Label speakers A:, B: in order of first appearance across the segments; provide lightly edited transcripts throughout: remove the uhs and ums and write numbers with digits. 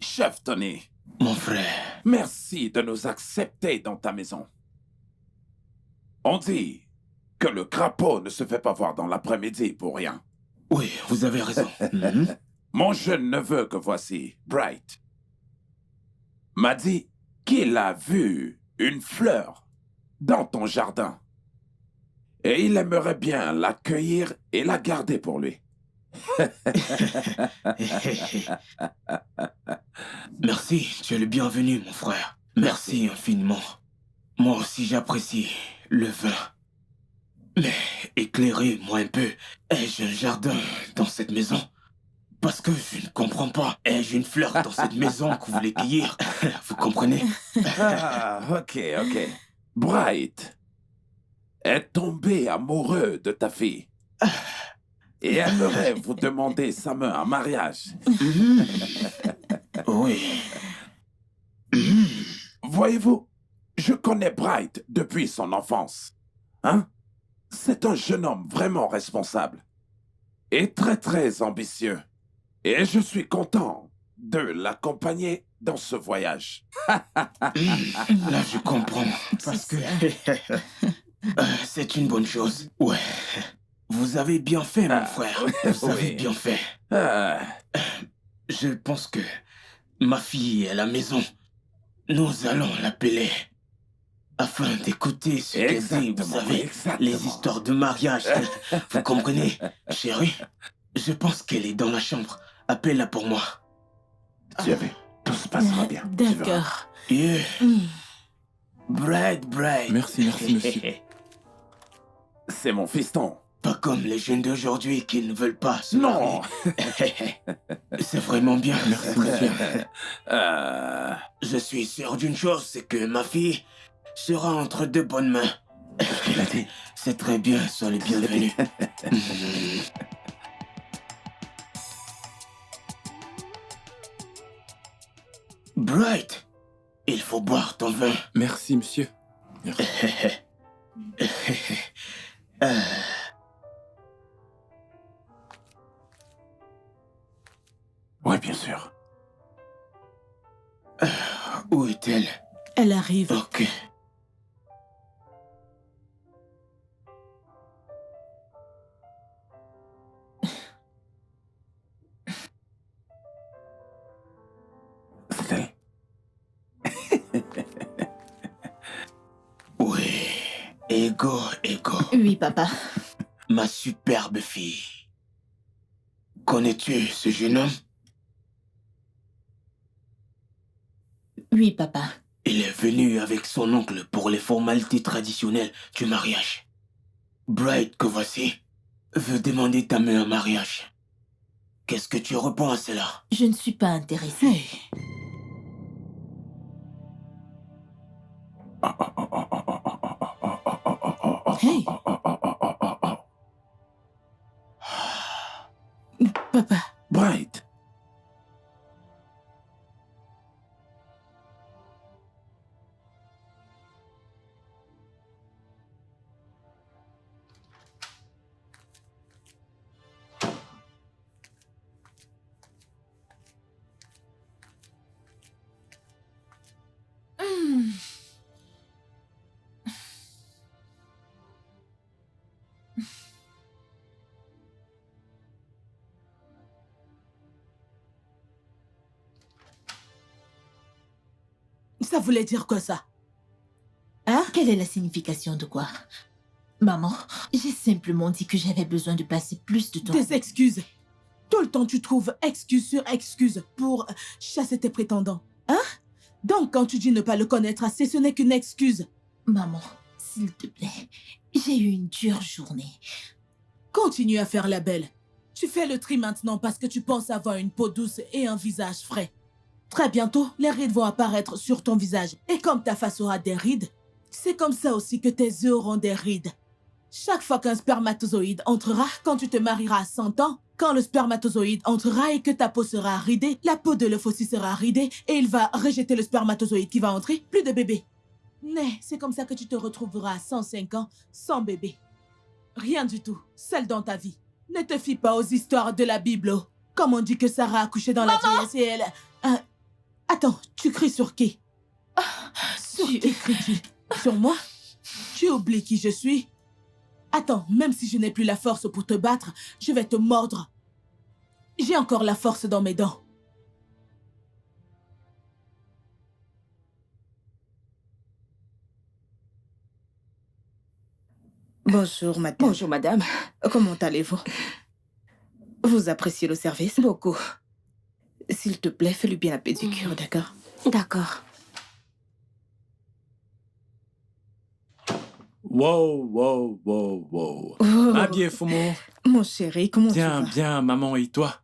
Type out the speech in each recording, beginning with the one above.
A: Chef Tony,
B: Mon frère.
A: merci de nous accepter dans ta maison. On dit que le crapaud ne se fait pas voir dans l'après-midi pour rien.
B: Oui, vous avez raison.
A: Mon jeune neveu que voici, Bright, m'a dit qu'il a vu une fleur dans ton jardin. Et il aimerait bien l'accueillir et la garder pour lui.
B: Merci, tu es le bienvenu, mon frère. Merci infiniment. Moi aussi, j'apprécie le vin. Mais éclairez-moi un peu. Ai-je un jardin dans cette maison? Parce que je ne comprends pas. Ai-je une fleur dans cette maison que vous voulez cueillir? Vous comprenez?
A: Ah, ok. Bright est tombé amoureux de ta fille et aimerait vous demander sa main en mariage.
B: Oui.
A: Voyez-vous, je connais Bright depuis son enfance. Hein? C'est un jeune homme vraiment responsable et très ambitieux. Et je suis content de l'accompagner dans ce voyage.
B: Là, je comprends. Parce que c'est une bonne chose. Ouais. Vous avez bien fait, mon frère. Vous avez bien fait. Je pense que ma fille est à la maison. Nous allons l'appeler afin d'écouter ce qu'elle dit. Vous savez, les histoires de mariage. Vous comprenez, chérie? Je pense qu'elle est dans la chambre. Appelle-la pour moi.
A: Tu as vu, tout se passera bien.
C: D'accord.
B: Yeah. Bright.
D: Merci, monsieur.
A: C'est mon fiston.
B: Pas comme les jeunes d'aujourd'hui qui ne veulent pas se
A: Non.
B: marier. C'est vraiment bien.
D: Merci, monsieur.
B: Je suis sûr d'une chose, c'est que ma fille sera entre de bonnes mains. C'est très bien, sois le bienvenu. Bright, il faut boire ton vin.
D: Merci, monsieur. Merci.
A: Oui, bien sûr.
B: Où est-elle?
C: Elle arrive.
B: Ok.
A: C'est elle.
B: Oui. Ego.
C: Oui, papa.
B: Ma superbe fille. Connais-tu ce jeune homme?
C: Oui, papa.
B: Il est venu avec son oncle pour les formalités traditionnelles du mariage. Bright, que voici, veut demander ta main en mariage. Qu'est-ce que tu réponds à cela?
C: Je ne suis pas intéressée. Hey. Papa.
A: Bright.
C: Ça voulait dire quoi, ça? Hein? Quelle est la signification de quoi? Maman, j'ai simplement dit que j'avais besoin de passer plus de temps.
E: Des excuses. Tout le temps, tu trouves excuse sur excuse pour chasser tes prétendants. Hein? Donc, quand tu dis ne pas le connaître assez, ce n'est qu'une excuse.
C: Maman, s'il te plaît, j'ai eu une dure journée.
E: Continue à faire la belle. Tu fais le tri maintenant parce que tu penses avoir une peau douce et un visage frais. Très bientôt, les rides vont apparaître sur ton visage. Et comme ta face aura des rides, c'est comme ça aussi que tes yeux auront des rides. Chaque fois qu'un spermatozoïde entrera, quand tu te marieras à 100 ans, quand le spermatozoïde entrera et que ta peau sera ridée, la peau de l'œuf aussi sera ridée et il va rejeter le spermatozoïde qui va entrer, plus de bébé. Mais c'est comme ça que tu te retrouveras à 105 ans sans bébé. Rien du tout, seul dans ta vie. Ne te fie pas aux histoires de la Bible. Comme on dit que Sarah a accouché dans la vieillesse et elle... Attends, tu cries sur qui? Sur qui cries-tu? Sur moi? Tu oublies qui je suis? Attends, même si je n'ai plus la force pour te battre, je vais te mordre. J'ai encore la force dans mes dents.
F: Bonjour, madame.
G: Bonjour, madame.
F: Comment allez-vous? Vous appréciez le service?
G: Beaucoup.
F: S'il te plaît, fais-lui bien la pédicure, d'accord?
G: D'accord.
D: Wow, wow, wow, wow.
F: Oh,
D: Ah bien, Fumo.
F: mon chéri, comment tu
D: Bien,
F: vas?
D: bien, maman, et toi?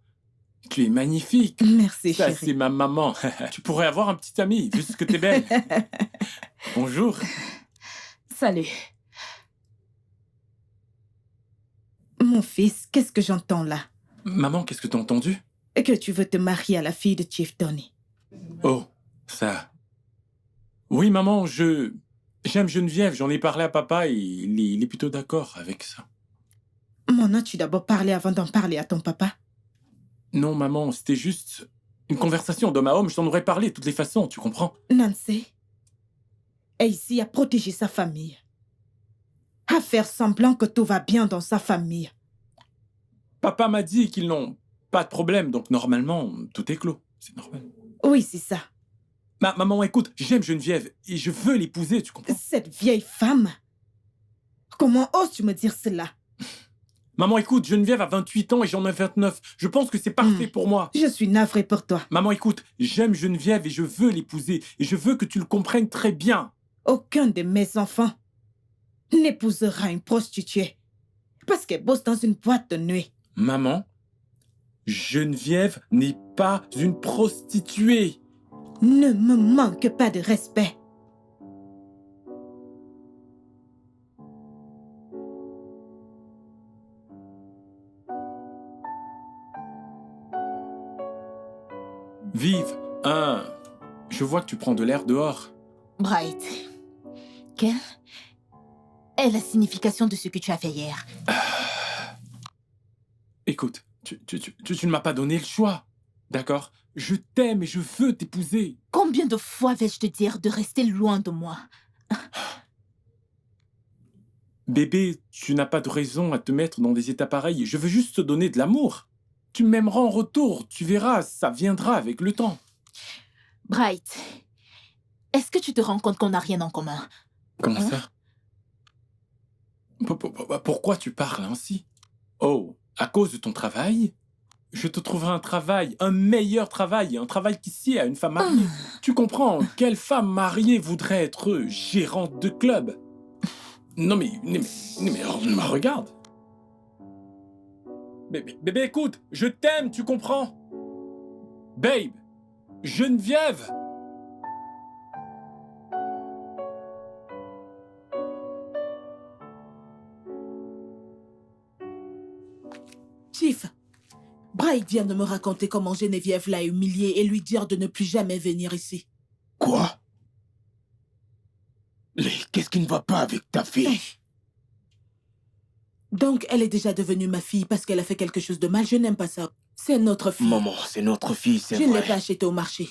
D: Tu es magnifique.
F: Merci,
D: Ça,
F: chéri.
D: c'est ma maman. Tu pourrais avoir un petit ami, vu ce que t'es belle. Bonjour.
G: Salut.
F: Mon fils, qu'est-ce que j'entends là?
D: Maman, qu'est-ce que t'as entendu?
F: Que tu veux te marier à la fille de Chief Tony.
D: Oh, ça... Oui, maman, j'aime Geneviève, j'en ai parlé à papa et il est plutôt d'accord avec ça.
F: M'en as-tu d'abord parlé avant d'en parler à ton papa?
D: Non, maman, c'était juste une conversation d'homme à homme, je t'en aurais parlé de toutes les façons, tu comprends?
F: Nancy est ici à protéger sa famille. À faire semblant que tout va bien dans sa famille.
D: Papa m'a dit qu'ils n'ont pas de problème, donc normalement, tout est clos. C'est normal.
F: Oui, c'est ça.
D: Maman, écoute, j'aime Geneviève et je veux l'épouser, tu comprends?
F: Cette vieille femme. Comment oses-tu me dire cela?
D: Maman, écoute, Geneviève a 28 ans et j'en ai 29. Je pense que c'est parfait pour moi.
F: Je suis navrée pour toi.
D: Maman, écoute, j'aime Geneviève et je veux l'épouser. Et je veux que tu le comprennes très bien.
F: Aucun de mes enfants n'épousera une prostituée parce qu'elle bosse dans une boîte de nuit.
D: Maman, Geneviève n'est pas une prostituée.
F: Ne me manque pas de respect.
D: Vive, je vois que tu prends de l'air dehors.
C: Bright, quelle est la signification de ce que tu as fait hier?
D: Écoute, tu ne m'as pas donné le choix. D'accord? Je t'aime et je veux t'épouser.
C: Combien de fois vais-je te dire de rester loin de moi?
D: Bébé, tu n'as pas de raison à te mettre dans des états pareils. Je veux juste te donner de l'amour. Tu m'aimeras en retour. Tu verras, ça viendra avec le temps.
C: Bright, est-ce que tu te rends compte qu'on n'a rien en commun?
D: Comment
C: Hein?
D: ça? Pourquoi tu parles ainsi? Oh, à cause de ton travail? Je te trouverai un travail, un meilleur travail, un travail qui sied à une femme mariée. Tu comprends? Quelle femme mariée voudrait être gérante de club? Non mais regarde. Bébé, écoute, je t'aime, tu comprends? Babe, Geneviève.
E: Chief, Bright vient de me raconter comment Geneviève l'a humiliée et lui dire de ne plus jamais venir ici.
B: Quoi? Mais qu'est-ce qui ne va pas avec ta fille?
E: Donc, elle est déjà devenue ma fille parce qu'elle a fait quelque chose de mal. Je n'aime pas ça. C'est notre fille.
B: Maman, c'est notre fille, c'est
E: Je ne l'ai
B: vrai.
E: pas achetée au marché.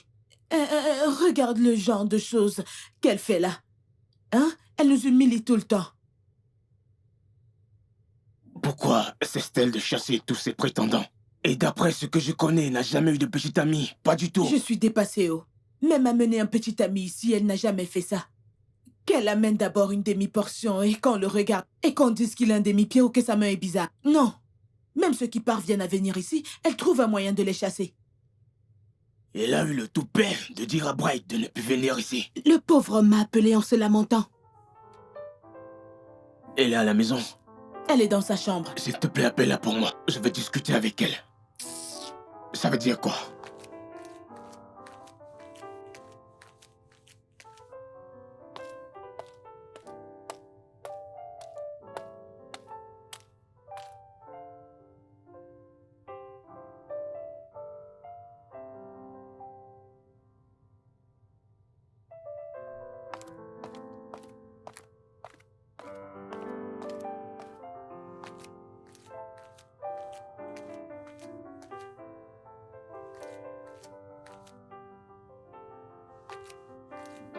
E: Regarde le genre de choses qu'elle fait là. Hein? Elle nous humilie tout le temps.
B: Pourquoi cesse-t-elle de chasser tous ses prétendants? Et d'après ce que je connais, elle n'a jamais eu de petite amie. Pas du tout.
E: Je suis dépassée, oh. Même amener un petit ami ici, elle n'a jamais fait ça. Qu'elle amène d'abord une demi-portion et qu'on le regarde et qu'on dise qu'il a un demi-pied ou que sa main est bizarre. Non. Même ceux qui parviennent à venir ici, elle trouve un moyen de les chasser.
B: Elle a eu le toupet de dire à Bright de ne plus venir ici.
E: Le pauvre homme m'a appelé en se lamentant.
B: Elle est à la maison.
E: Elle est dans sa chambre.
B: S'il te plaît, appelle-la pour moi. Je vais discuter avec elle. Ça veut dire quoi?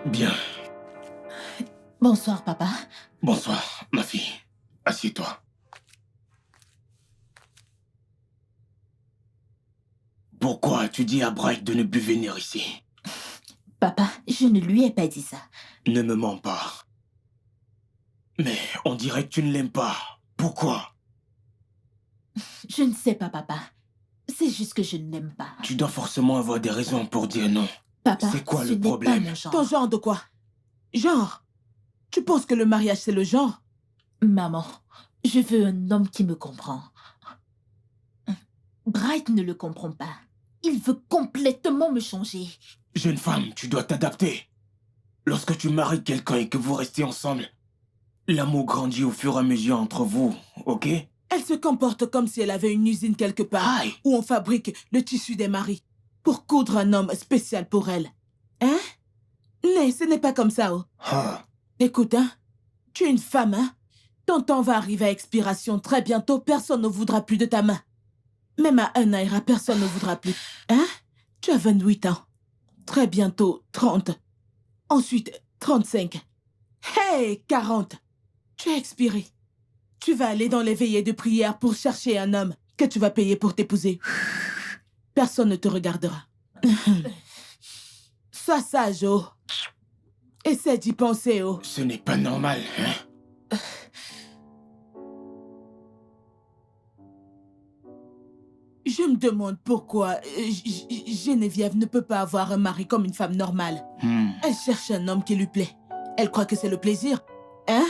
B: Bien.
C: Bonsoir, papa.
B: Bonsoir, ma fille. Assieds-toi. Pourquoi as-tu dit à Bright de ne plus venir ici?
C: Papa, je ne lui ai pas dit ça.
B: Ne me mens pas. Mais on dirait que tu ne l'aimes pas. Pourquoi?
C: Je ne sais pas, papa. C'est juste que je ne l'aime pas.
B: Tu dois forcément avoir des raisons pour dire non.
C: Papa,
B: C'est quoi
C: ce
B: le
C: n'est
B: problème?
C: pas mon genre.
E: Ton genre de quoi? Genre? Tu penses que le mariage, c'est le genre?
C: Maman, je veux un homme qui me comprend. Bright ne le comprend pas. Il veut complètement me changer.
B: Jeune femme, tu dois t'adapter. Lorsque tu maries quelqu'un et que vous restez ensemble, l'amour grandit au fur et à mesure entre vous, ok?
E: Elle se comporte comme si elle avait une usine quelque part
B: Aïe.
E: où on fabrique le tissu des maris pour coudre un homme spécial pour elle. Hein? Mais ce n'est pas comme ça, oh.
B: Ah.
E: Écoute, hein, tu es une femme, hein? Ton temps va arriver à expiration très bientôt, personne ne voudra plus de ta main. Même à un naira, personne ne voudra plus. Hein? Tu as 28 ans. Très bientôt, 30. Ensuite, 35. Hey, 40. Tu as expiré. Tu vas aller dans les veillées de prière pour chercher un homme que tu vas payer pour t'épouser. Personne ne te regardera. Sois sage, oh. Essaie d'y penser, oh.
B: Ce n'est pas normal, hein?
E: Je me demande pourquoi Geneviève ne peut pas avoir un mari comme une femme normale. Elle cherche un homme qui lui plaît. Elle croit que c'est le plaisir. Hein?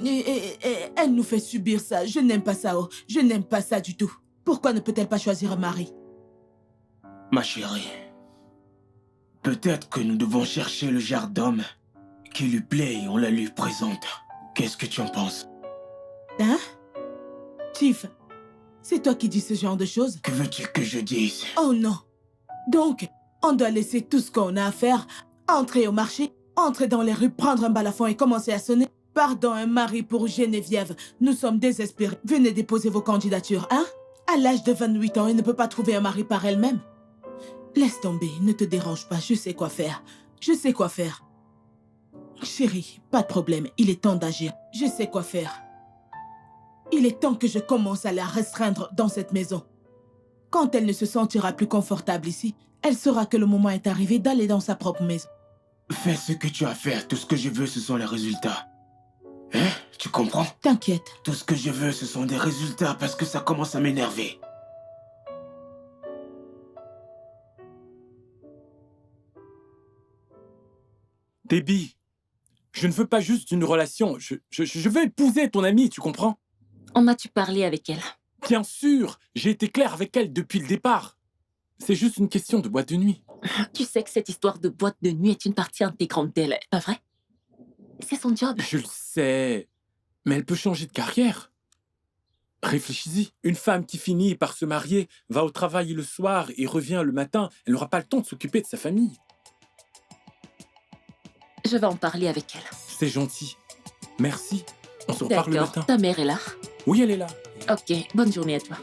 E: Et elle nous fait subir ça. Je n'aime pas ça, oh. Je n'aime pas ça du tout. Pourquoi ne peut-elle pas choisir un mari?
B: Ma chérie, peut-être que nous devons chercher le genre d'homme qui lui plaît et on la lui présente. Qu'est-ce que tu en penses?
E: Hein? Tiff, c'est toi qui dis ce genre de choses?
B: Que veux-tu que je dise?
E: Oh non. Donc, on doit laisser tout ce qu'on a à faire, entrer au marché, entrer dans les rues, prendre un balafon et commencer à sonner. Pardon, un mari pour Geneviève. Nous sommes désespérés. Venez déposer vos candidatures, hein? À l'âge de 28 ans, elle ne peut pas trouver un mari par elle-même. Laisse tomber, ne te dérange pas, je sais quoi faire. Je sais quoi faire. Chérie, pas de problème, il est temps d'agir. Je sais quoi faire. Il est temps que je commence à la restreindre dans cette maison. Quand elle ne se sentira plus confortable ici, elle saura que le moment est arrivé d'aller dans sa propre maison.
B: Fais ce que tu as à faire. Tout ce que je veux, ce sont les résultats. Hein? Tu comprends?
E: T'inquiète.
B: Tout ce que je veux, ce sont des résultats parce que ça commence à m'énerver.
D: Déby, je ne veux pas juste une relation. Je veux épouser ton amie, tu comprends?
G: En as-tu parlé avec elle?
D: Bien sûr, j'ai été clair avec elle depuis le départ. C'est juste une question de boîte de nuit.
G: Tu sais que cette histoire de boîte de nuit est une partie intégrante d'elle, pas vrai? C'est son job.
D: Je le sais, mais elle peut changer de carrière. Réfléchis-y. Une femme qui finit par se marier, va au travail le soir et revient le matin, elle n'aura pas le temps de s'occuper de sa famille.
G: Je vais en parler avec elle.
D: C'est gentil. Merci. On se reparle le
G: D'accord.
D: matin.
G: Ta mère est là?
D: Oui, elle est là.
G: Ok, bonne journée à toi.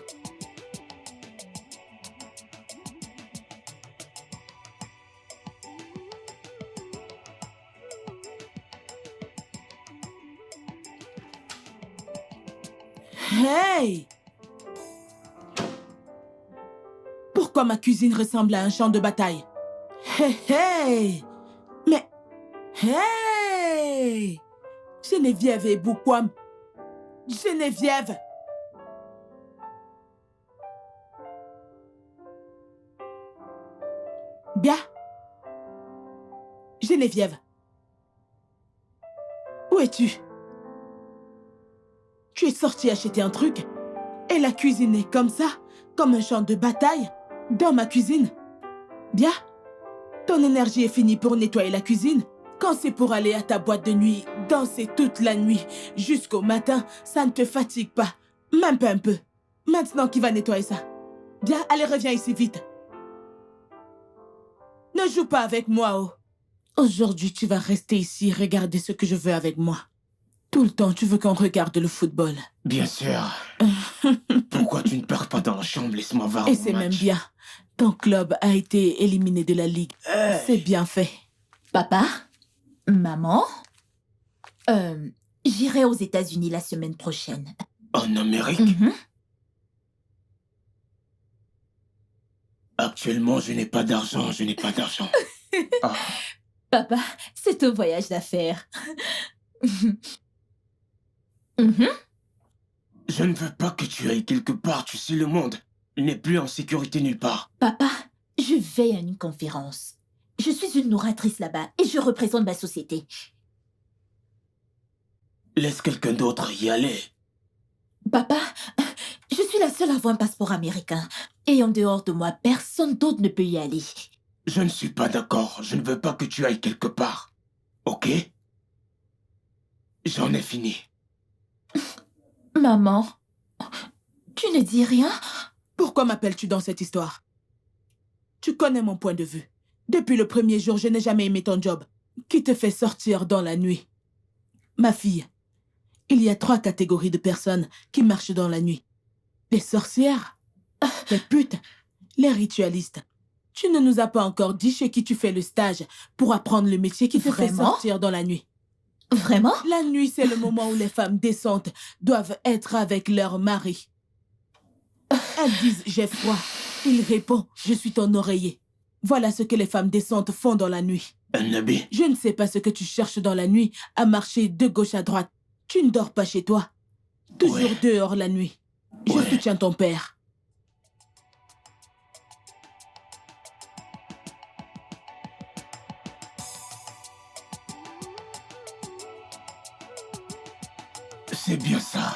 E: Hey! Pourquoi ma cuisine ressemble à un champ de bataille? Hey, hey! Mais... Hey! Geneviève et Boukwam. Geneviève! Bien. Geneviève. Où es-tu? Tu es sortie acheter un truc et la cuisine est comme ça, comme un champ de bataille, dans ma cuisine. Bien. Ton énergie est finie pour nettoyer la cuisine. Quand c'est pour aller à ta boîte de nuit, danser toute la nuit, jusqu'au matin, ça ne te fatigue pas. Même pas un peu. Maintenant, qui va nettoyer ça? Bien, allez, reviens ici vite. Ne joue pas avec moi, oh. Aujourd'hui, tu vas rester ici et regarder ce que je veux avec moi. Tout le temps, tu veux qu'on regarde le football.
B: Bien sûr. Pourquoi tu ne pars pas dans la chambre? Laisse-moi voir
E: Et
B: mon
E: c'est
B: match.
E: même bien. Ton club a été éliminé de la ligue.
B: Hey.
E: C'est bien fait.
C: Papa, maman, j'irai aux États-Unis la semaine prochaine.
B: En Amérique? Actuellement, je n'ai pas d'argent, je n'ai pas d'argent. Ah.
C: Papa, c'est un voyage d'affaires.
B: Je ne veux pas que tu ailles quelque part, tu sais, le monde n'est plus en sécurité nulle part.
C: Papa, je vais à une conférence. Je suis une nourritrice là-bas et je représente ma société.
B: Laisse quelqu'un d'autre y aller.
C: Papa, je suis la seule à avoir un passeport américain. Et en dehors de moi, personne d'autre ne peut y aller.
B: Je ne suis pas d'accord. Je ne veux pas que tu ailles quelque part. Ok? J'en ai fini.
C: Maman, tu ne dis rien?
E: Pourquoi m'appelles-tu dans cette histoire? Tu connais mon point de vue. Depuis le premier jour, je n'ai jamais aimé ton job. Qui te fait sortir dans la nuit? Ma fille, il y a 3 catégories de personnes qui marchent dans la nuit. Les sorcières, les putes, les ritualistes. Tu ne nous as pas encore dit chez qui tu fais le stage pour apprendre le métier qui te fait sortir dans la nuit.
C: Vraiment?
E: La nuit, c'est le moment où les femmes décentes doivent être avec leur mari. Elles disent « j'ai froid ». Il répond « je suis ton oreiller ». Voilà ce que les femmes décentes font dans la nuit.
B: Nabi.
E: Je ne sais pas ce que tu cherches dans la nuit à marcher de gauche à droite. Tu ne dors pas chez toi. Toujours dehors la nuit. Je soutiens ton père.
B: C'est bien ça.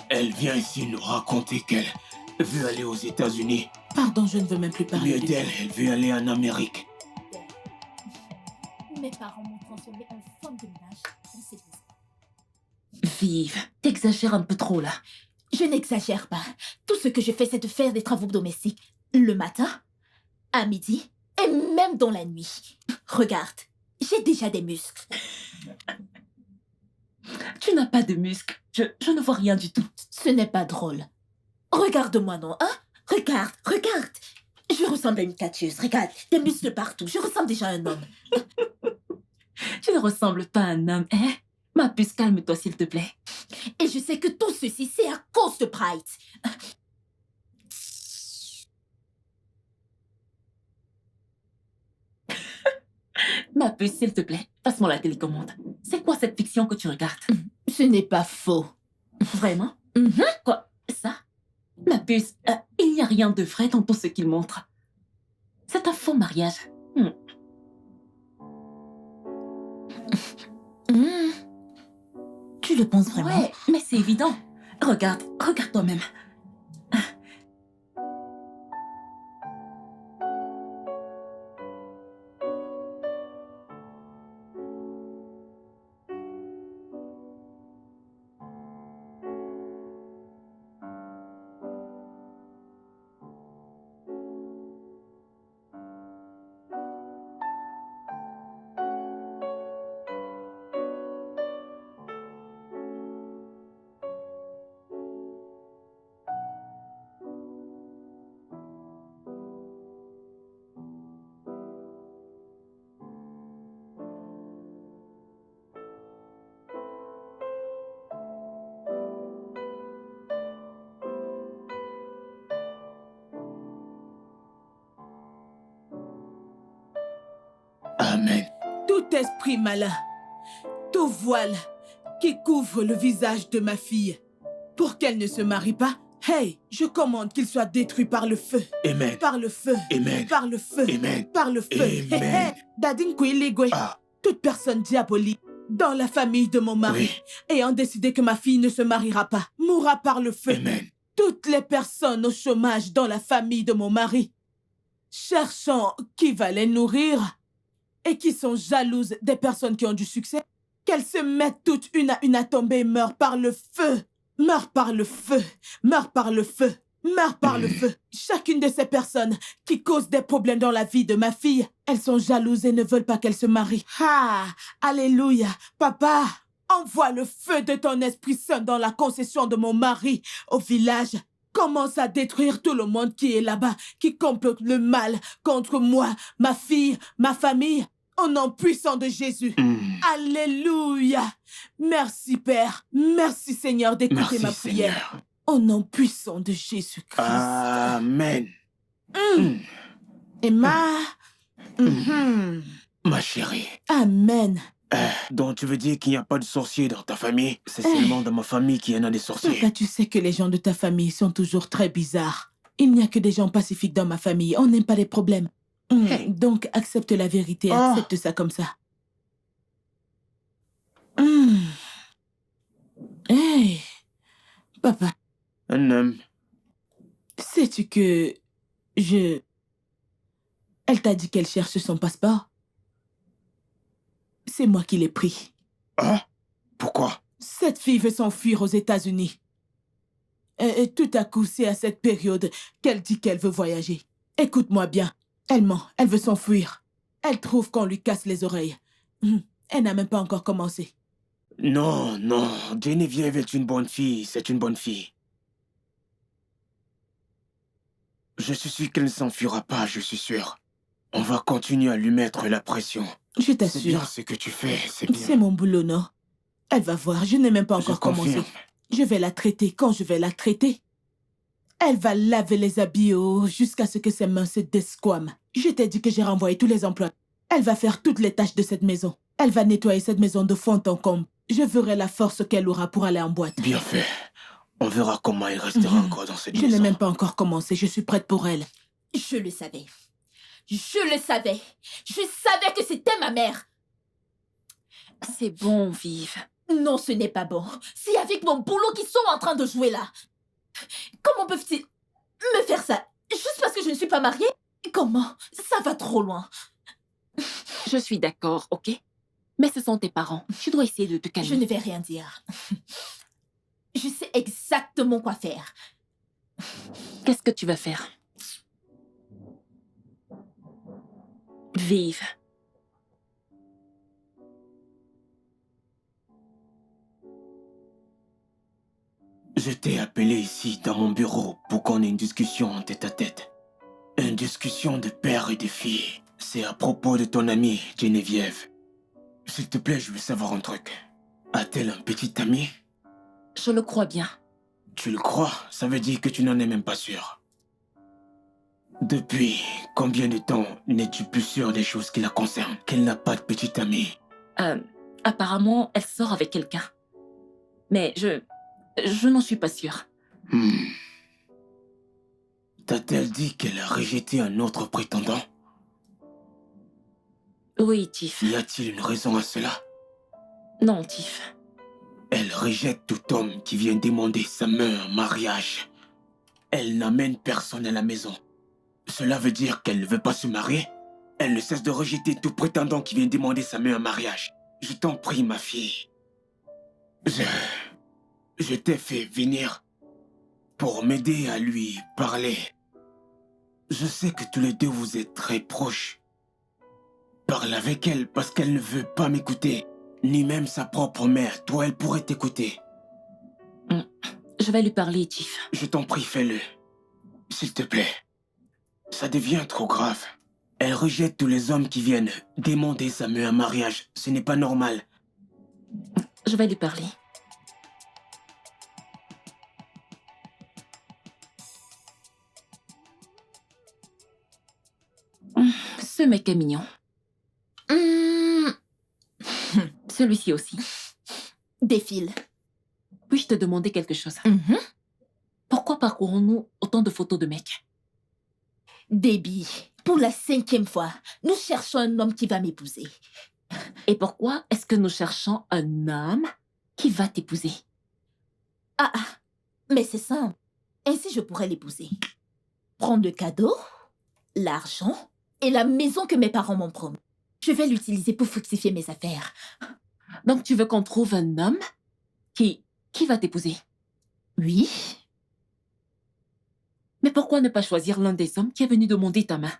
B: Elle vient ici nous raconter qu'elle veut aller aux États-Unis.
E: Pardon, je ne veux même plus parler
B: Mieux d'elle, elle veut aller en Amérique.
C: Mes parents m'ont transformée en femme de ménage.
G: Vive, t'exagères un peu trop là.
C: Je n'exagère pas. Tout ce que je fais, c'est de faire des travaux domestiques. Le matin, à midi et même dans la nuit. Regarde, j'ai déjà des muscles.
G: Tu n'as pas de muscles. Je ne vois rien du tout.
C: Ce n'est pas drôle. Regarde-moi, non, hein? Regarde, regarde. Je ressemble à une catcheuse. Regarde, des muscles partout. Je ressemble déjà à un homme.
G: Tu ne ressembles pas à un homme, hein? Ma puce, calme-toi, s'il te plaît.
C: Et je sais que tout ceci, c'est à cause de Bright.
G: Ma puce, s'il te plaît, passe-moi la télécommande. C'est quoi cette fiction que tu regardes?
C: Ce n'est pas faux.
G: Vraiment? Quoi? Ça? Ma puce, il n'y a rien de vrai dans tout ce qu'il montre. C'est un faux mariage.
C: Tu le penses vraiment?
G: Ouais, mais c'est évident. Regarde toi-même.
B: Amen.
E: Tout esprit malin, tout voile qui couvre le visage de ma fille pour qu'elle ne se marie pas, hey, je commande qu'il soit détruit par le feu.
B: Amen.
E: Par le feu.
B: Amen.
E: Par le feu.
B: Amen.
E: Par le feu.
B: Amen.
E: Dadinkwilégwe.
B: Ah.
E: Toute personne diabolique dans la famille de mon mari ayant décidé que ma fille ne se mariera pas mourra par le feu.
B: Amen.
E: Toutes les personnes au chômage dans la famille de mon mari, cherchant qui va les nourrir et qui sont jalouses des personnes qui ont du succès, qu'elles se mettent toutes une à une à tomber et meurent par le feu. Meurent par le feu. Meurent par le feu. Meurent par le feu. Chacune de ces personnes qui causent des problèmes dans la vie de ma fille, elles sont jalouses et ne veulent pas qu'elle se marie. Ah, alléluia. Papa, envoie le feu de ton Esprit Saint dans la concession de mon mari au village. commence à détruire tout le monde qui est là-bas, qui complote le mal contre moi, ma fille, ma famille, au nom puissant de Jésus. Alléluia. Merci, Père. Merci, Seigneur, d'écouter
B: Merci,
E: ma prière.
B: Seigneur.
E: Au nom puissant de Jésus-Christ.
B: Amen.
E: Emma.
B: Ma chérie.
E: Amen.
B: Donc tu veux dire qu'il n'y a pas de sorciers dans ta famille? C'est seulement dans ma famille qu'il y en a des sorciers.
E: Papa, tu sais que les gens de ta famille sont toujours très bizarres. Il n'y a que des gens pacifiques dans ma famille. On n'aime pas les problèmes. Donc, accepte la vérité. Accepte ça comme ça. Hey, papa,
B: Un homme.
E: sais-tu que Elle t'a dit qu'elle cherche son passeport? C'est moi qui l'ai pris.
B: Pourquoi?
E: Cette fille veut s'enfuir aux États-Unis. Et tout à coup, c'est à cette période qu'elle dit qu'elle veut voyager. Écoute-moi bien. Elle ment. Elle veut s'enfuir. Elle trouve qu'on lui casse les oreilles. Elle n'a même pas encore commencé.
B: Non, non. Geneviève est une bonne fille. C'est une bonne fille. Je suis sûr qu'elle ne s'enfuira pas, je suis sûr. On va continuer à lui mettre la pression.
E: Je
B: C'est bien
E: t'assure.
B: ce que tu fais, c'est bien.
E: C'est mon boulot, non? Elle va voir. Je n'ai même pas encore commencé.
B: confirme.
E: Je vais la traiter quand je vais la traiter. Elle va laver les habits jusqu'à ce que ses mains se desquament. Je t'ai dit que j'ai renvoyé tous les emplois. Elle va faire toutes les tâches de cette maison. Elle va nettoyer cette maison de fond en comble. Je verrai la force qu'elle aura pour aller en boîte.
B: Bien fait. On verra comment il restera encore dans cette
E: Je
B: maison.
E: n'ai même pas encore commencé. Je suis prête pour elle.
C: Je le savais. Je le savais. Je savais que c'était ma mère.
G: C'est bon, Vive.
C: Non, ce n'est pas bon. C'est avec mon boulot qu'ils sont en train de jouer là. Comment peuvent-ils me faire ça juste parce que je ne suis pas mariée? Comment? Ça va trop loin.
G: Je suis d'accord, ok? Mais ce sont tes parents. Tu dois essayer de te calmer.
C: Je ne vais rien dire. Je sais exactement quoi faire.
G: Qu'est-ce que tu vas faire? Vive.
B: Je t'ai appelé ici dans mon bureau pour qu'on ait une discussion en tête-à-tête. Une discussion de père et de fille. C'est à propos de ton amie, Geneviève. S'il te plaît, je veux savoir un truc. A-t-elle un petit ami?
G: Je le crois bien.
B: Tu le crois? Ça veut dire que tu n'en es même pas sûr. Depuis combien de temps n'es-tu plus sûr des choses qui la concernent? Qu'elle n'a pas de petit ami?
G: Apparemment, elle sort avec quelqu'un. Mais je n'en suis pas sûre.
B: T'a-t-elle dit qu'elle a rejeté un autre prétendant?
G: Oui, Tiff.
B: Y a-t-il une raison à cela?
G: Non, Tiff.
B: Elle rejette tout homme qui vient demander sa main en mariage. Elle n'amène personne à la maison. Cela veut dire qu'elle ne veut pas se marier? Elle ne cesse de rejeter tout prétendant qui vient demander sa main en mariage. Je t'en prie, ma fille. Je t'ai fait venir pour m'aider à lui parler. Je sais que tous les deux vous êtes très proches. Parle avec elle parce qu'elle ne veut pas m'écouter. Ni même sa propre mère. Toi, elle pourrait t'écouter.
G: Je vais lui parler, Tiff.
B: Je t'en prie, fais-le. S'il te plaît. Ça devient trop grave. Elle rejette tous les hommes qui viennent demander sa main en mariage. Ce n'est pas normal.
G: Je vais lui parler. Ce mec est mignon. Celui-ci aussi.
C: Défile.
G: Puis-je te demander quelque chose? Pourquoi parcourons-nous autant de photos de mecs?
C: Déby, pour la 5e fois, nous cherchons un homme qui va m'épouser.
G: Et pourquoi est-ce que nous cherchons un homme qui va t'épouser?
C: Mais c'est simple. Ainsi, je pourrais l'épouser. Prendre le cadeau, l'argent et la maison que mes parents m'ont promis. Je vais l'utiliser pour fructifier mes affaires.
G: Donc tu veux qu'on trouve un homme qui va t'épouser?
C: Oui.
G: Mais pourquoi ne pas choisir l'un des hommes qui est venu demander ta main?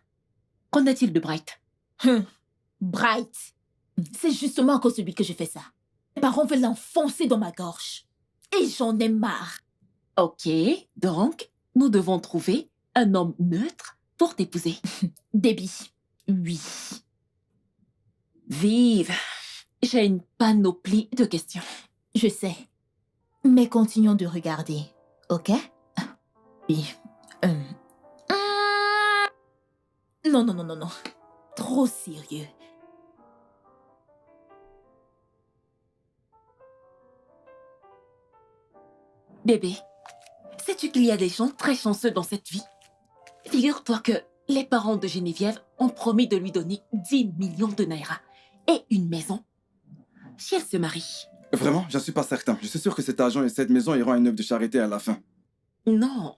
G: Qu'en est-il de Bright?
C: Bright. C'est justement à cause de lui que je fais ça. Mes parents veulent l'enfoncer dans ma gorge. Et j'en ai marre.
G: Ok, donc nous devons trouver un homme neutre pour t'épouser.
C: Debbie,
G: Oui. Vive, j'ai une panoplie de questions.
C: je sais. Mais continuons de regarder, ok? Oui. Non, non, non, non, non. Trop sérieux.
G: Bébé, sais-tu qu'il y a des gens très chanceux dans cette vie? Figure-toi que les parents de Geneviève ont promis de lui donner 10 millions de naira et une maison si elle se marie.
H: Vraiment, j'en suis pas certain. Je suis sûr que cet argent et cette maison iront à une œuvre de charité à la fin.
G: Non,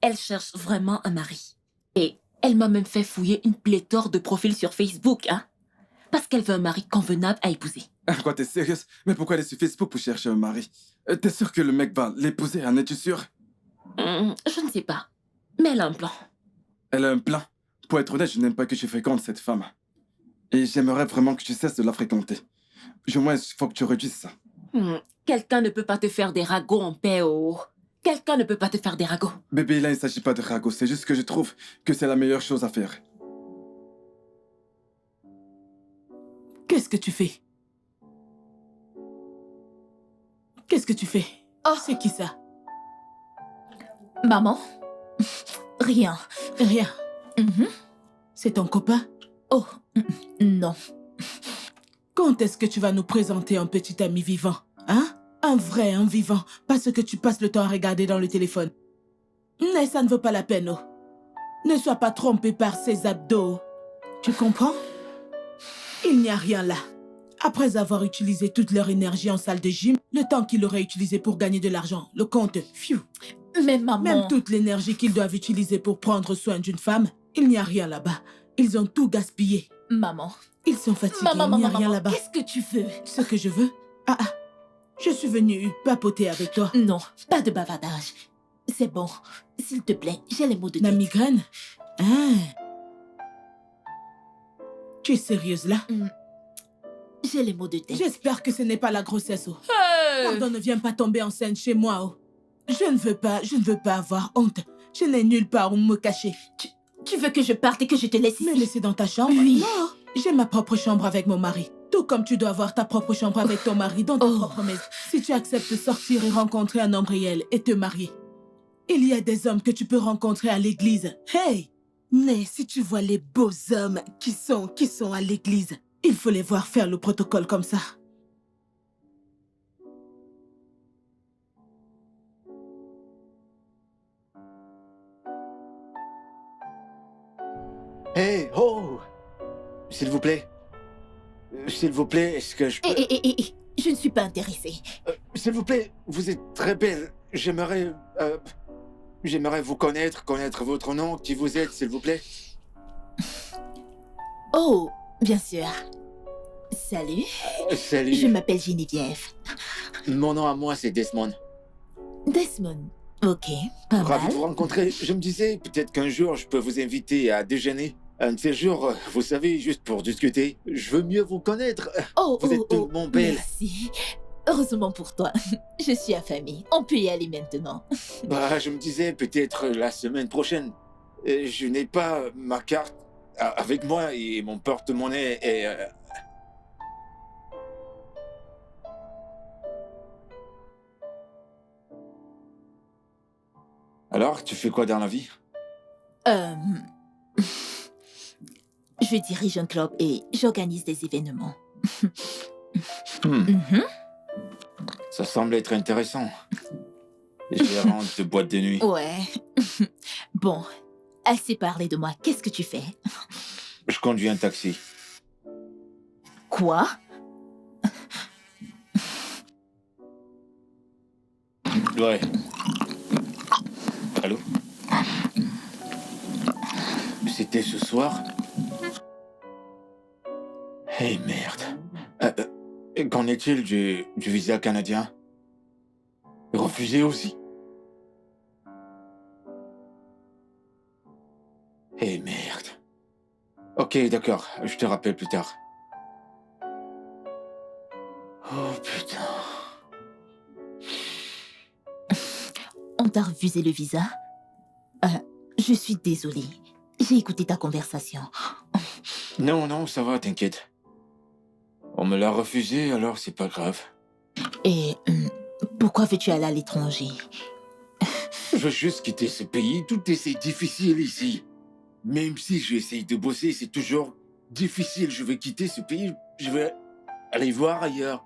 G: elle cherche vraiment un mari. Et elle m'a même fait fouiller une pléthore de profils sur Facebook, hein? Parce qu'elle veut un mari convenable à épouser.
H: Quoi, t'es sérieuse? Mais pourquoi aller sur Facebook pour chercher un mari? T'es sûr que le mec va l'épouser, en es-tu sûr?
G: Je ne sais pas, mais elle a un plan.
H: Elle a un plan. Pour être honnête, je n'aime pas que tu fréquentes cette femme. Et j'aimerais vraiment que tu cesses de la fréquenter. Au moins, il faut que tu réduises ça.
G: Quelqu'un ne peut pas te faire des ragots en paix, oh. Quelqu'un ne peut pas te faire des ragots.
H: Bébé, là, il ne s'agit pas de ragot. C'est juste que je trouve que c'est la meilleure chose à faire.
E: Qu'est-ce que tu fais? Qu'est-ce que tu fais?
C: Oh.
E: C'est qui ça?
C: Maman? Rien.
E: Rien.
C: Mhm.
E: C'est ton copain?
C: Oh, non.
E: Quand est-ce que tu vas nous présenter un petit ami vivant? Hein? Un vrai, un vivant. Pas ce que tu passes le temps à regarder dans le téléphone. Mais ça ne vaut pas la peine, oh. Ne sois pas trompé par ses abdos. Tu comprends? Il n'y a rien là. Après avoir utilisé toute leur énergie en salle de gym, le temps qu'ils auraient utilisé pour gagner de l'argent, le compte, pfiou.
C: Mais maman...
E: Même toute l'énergie qu'ils doivent utiliser pour prendre soin d'une femme, il n'y a rien là-bas. Ils ont tout gaspillé.
C: Maman...
E: Ils sont fatigués,
C: Maman,
E: il n'y a
C: maman,
E: rien
C: maman,
E: là-bas.
C: qu'est-ce que tu veux?
E: Ce que je veux? Je suis venue papoter avec toi.
C: Non, pas de bavardage. C'est bon. S'il te plaît, j'ai les mots de
E: La
C: tête.
E: migraine? Ah. Tu es sérieuse là?
C: J'ai les mots de tête.
E: J'espère que ce n'est pas la grossesse, oh. Pardon, ne viens pas tomber enceinte chez moi, oh. Je ne veux pas avoir honte. Je n'ai nulle part où me cacher.
C: Tu veux que je parte et que je te laisse
E: Me
C: ici?
E: laisser dans ta chambre?
C: Oui.
E: Non, j'ai ma propre chambre avec mon mari. Tout comme tu dois avoir ta propre chambre avec ton mari dans ta
C: Oh.
E: propre maison. Si tu acceptes de sortir et rencontrer un homme réel et te marier, il y a des hommes que tu peux rencontrer à l'église. Hey! Mais si tu vois les beaux hommes qui sont à l'église, il faut les voir faire le protocole comme ça.
I: Hey, oh! S'il vous plaît. S'il vous plaît, est-ce que je peux...
C: Je ne suis pas intéressée.
I: S'il vous plaît, vous êtes très belle. J'aimerais vous connaître votre nom, qui vous êtes, s'il vous plaît.
C: Oh, bien sûr. Salut.
I: Salut.
C: Je m'appelle Geneviève.
I: Mon nom à moi, c'est Desmond.
C: Desmond. Ok, pas
I: Ravi
C: mal.
I: de vous rencontrer. Je me disais, peut-être qu'un jour, je peux vous inviter à déjeuner. Un de ces jours, vous savez, juste pour discuter. Je veux mieux vous connaître.
C: Oh,
I: Vous êtes tellement belle.
C: Merci. Heureusement pour toi. Je suis affamée. On peut y aller maintenant.
I: Bah, je me disais, peut-être la semaine prochaine. Je n'ai pas ma carte avec moi et mon porte-monnaie est... Alors, tu fais quoi dans la vie?
C: Je dirige un club et j'organise des événements.
I: Hmm.
C: Mhm.
I: Ça semble être intéressant. Gérante de boîte de nuit.
C: Ouais. Bon, assez parlé de moi. Qu'est-ce que tu fais?
I: Je conduis un taxi.
C: Quoi?
I: Ouais. Allô? C'était ce soir? Hey, merde. Qu'en est-il du visa canadien? Refusé aussi? Hey, merde. Ok, d'accord. Je te rappelle plus tard. Oh, putain.
C: On t'a refusé le visa? Je suis désolée. J'ai écouté ta conversation.
I: Non, non, ça va, t'inquiète. On me l'a refusé, alors c'est pas grave.
C: Et pourquoi veux-tu aller à l'étranger?
I: Je veux juste quitter ce pays. Tout est si difficile ici. Même si j'essaye de bosser, c'est toujours difficile. Je veux quitter ce pays. Je veux aller voir ailleurs.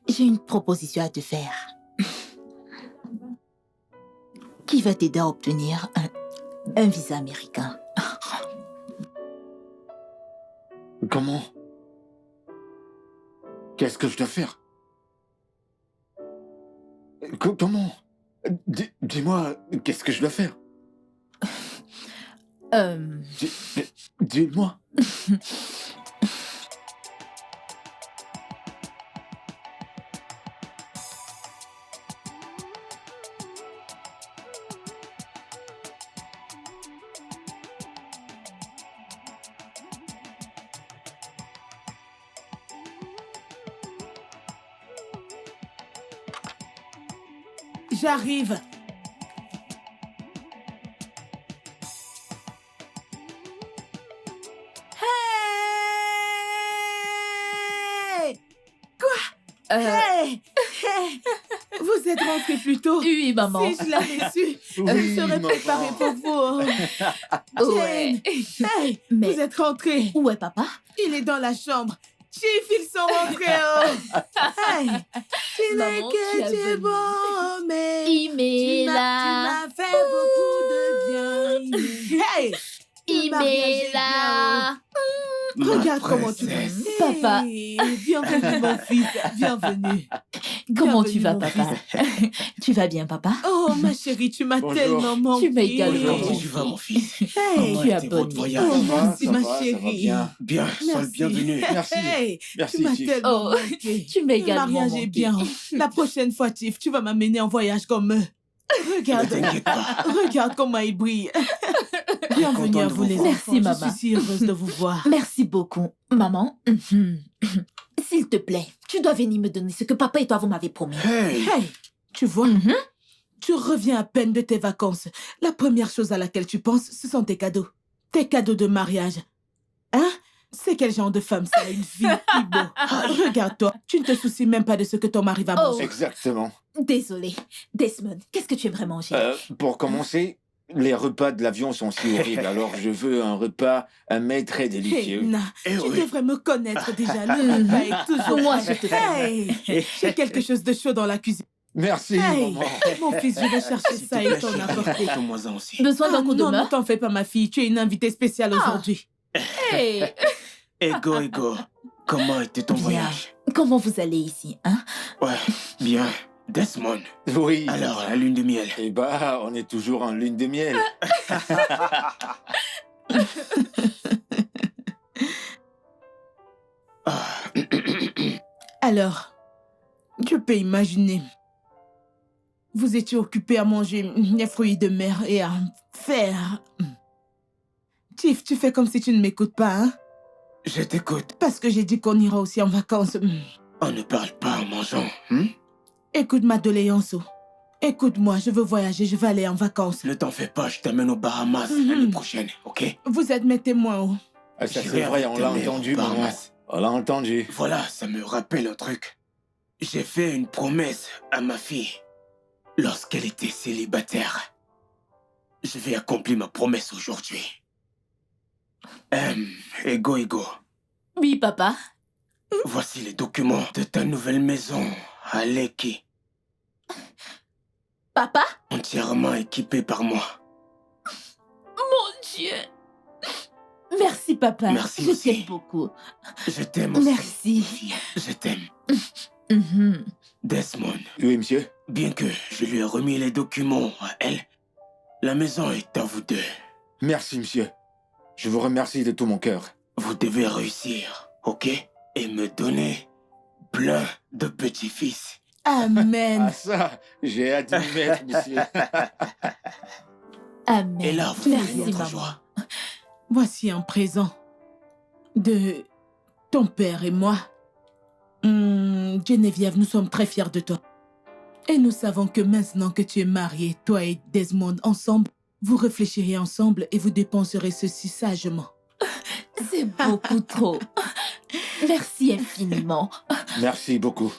C: J'ai une proposition à te faire. Qui va t'aider à obtenir un visa américain?
I: Comment? Qu'est-ce que je dois faire? Comment? Dis-moi, qu'est-ce que je dois faire? Dis-moi.
E: J'arrive. Hey! Quoi? Hey! Hey! Vous êtes rentré plus tôt?
C: Oui, maman.
E: Si je l'avais su, je serais préparée pour vous.
C: Ouais.
E: Hey!
C: Mais
E: Vous êtes rentré.
C: où est papa?
E: Il est dans la chambre. Chief, ils sont rentrés. Oh. Hey! Tu n'es
C: Maman,
E: que
C: tu as
E: tu es
C: venu.
E: bon, mais
C: Il
E: tu
C: est là.
E: m'as fait beaucoup de bien. Hey!
C: Il
E: mariage
C: est
E: est
C: là.
E: Regarde comment tu vas.
B: princesse.
C: Papa.
E: Hey, bienvenue, mon fils. Bienvenue.
C: Comment
E: Bienvenue,
C: tu vas,
E: mon
C: papa? Tu vas bien, papa?
E: Oh, ma chérie, tu m'as
I: Bonjour.
E: tellement manqué.
C: Tu m'as également
B: Comment
C: manqué.
B: tu vas, mon fils?
E: Hey!
B: Comment
C: tu as
B: était
C: bonne
B: votre
C: nuit.
B: voyage?
E: Oh, merci,
I: ça
E: ma
I: va, ça va
E: chérie.
I: bien.
B: Bien, sois le
E: Merci.
B: bienvenu.
I: Merci.
E: Hey, tu
I: Merci,
E: m'as
I: Chief.
E: tellement
C: Oh,
E: manqué.
C: tu m'as
E: Le
C: également
E: mariage
C: manqué.
E: est bien. La prochaine fois, Tiff, tu vas m'amener en voyage comme eux.
B: Ne
E: Regarde,
B: t'inquiète pas.
E: regarde comment il brille. Bienvenue
B: content
E: à
B: de
E: vous,
B: vous
E: les
B: voir.
E: enfants.
C: Merci,
E: Je
C: maman.
E: suis si heureuse de vous voir.
C: Merci beaucoup. Maman, s'il te plaît, tu dois venir me donner ce que papa et toi vous m'avez promis.
B: Hey!
E: Hey, tu vois, tu reviens à peine de tes vacances. La première chose à laquelle tu penses, ce sont tes cadeaux. Tes cadeaux de mariage. Hein? C'est quel genre de femme ça, une fille Ibo? Regarde-toi, tu ne te soucies même pas de ce que ton mari va
C: Oh.
E: manger.
I: Exactement.
C: Désolée. Desmond, qu'est-ce que tu aimerais manger?
I: Pour commencer, les repas de l'avion sont si horribles. Alors je veux un repas, un mets très
E: Hey,
I: délicieux.
E: Na,
B: Eh
E: tu
B: oui.
E: devrais me connaître déjà. Le repas est toujours
C: Moi,
E: prêt.
C: je te connais.
E: Hey, j'ai quelque chose de chaud dans la cuisine.
I: Merci,
E: Hey,
I: maman.
E: mon fils, je vais chercher
B: S'il te
E: ça et
B: plaît,
E: t'en
B: chérie,
E: apporter.
B: apporte-moi-en aussi.
C: Besoin d'un coup de
E: non, ne
C: main?
E: t'en fais pas, ma fille. Tu es une invitée spéciale aujourd'hui.
C: Hey.
B: Ego. Comment était ton
C: Bien.
B: voyage?
C: Comment vous allez ici, hein?
B: Ouais, bien. Desmond.
I: Oui.
B: Alors, la lune de miel.
I: Eh bah, on est toujours en lune de miel.
B: Ah,
E: Alors, je peux imaginer. Vous étiez occupé à manger les fruits de mer et à faire. Tiff, tu fais comme si tu ne m'écoutes pas, hein?
B: je t'écoute.
E: Parce que j'ai dit qu'on ira aussi en vacances.
B: On ne parle pas en mangeant.
E: Écoute ma doléance. Écoute-moi, je veux voyager, je veux aller en vacances.
B: Ne t'en fais pas, je t'amène aux Bahamas l'année prochaine, ok?
E: Vous êtes mes témoins. Oh.
I: Ah, ça
B: J'irai
I: c'est vrai,
B: avec
I: on
B: ta
I: l'a
B: mère
I: entendu,
B: aux
I: maman.
B: Bahamas.
I: On l'a entendu.
B: Voilà, ça me rappelle un truc. J'ai fait une promesse à ma fille lorsqu'elle était célibataire. Je vais accomplir ma promesse aujourd'hui. Ego.
C: Oui, papa.
B: Voici les documents de ta nouvelle maison à Lekki,
C: Papa?
B: entièrement équipée par moi.
C: Mon Dieu. Merci, papa.
B: Merci
C: Je
B: aussi.
C: t'aime beaucoup.
B: Je t'aime aussi.
C: Merci.
B: Je t'aime.
C: Mhm.
B: Desmond,
I: Oui, monsieur.
B: bien que je lui ai remis les documents à elle, la maison est à vous deux.
I: Merci, monsieur. Je vous remercie de tout mon cœur.
B: Vous devez réussir, ok? Et me donner plein de petits-fils.
E: Amen.
I: Ah ça, j'ai hâte d'y mettre, monsieur.
C: Amen.
B: Et là, vous
C: Merci,
B: faites votre
C: maman.
B: joie.
E: Voici un présent de ton père et moi, Geneviève, nous sommes très fiers de toi. Et nous savons que maintenant que tu es mariée, toi et Desmond ensemble, vous réfléchirez ensemble et vous dépenserez ceci sagement.
C: C'est beaucoup trop. Merci infiniment.
I: Merci beaucoup.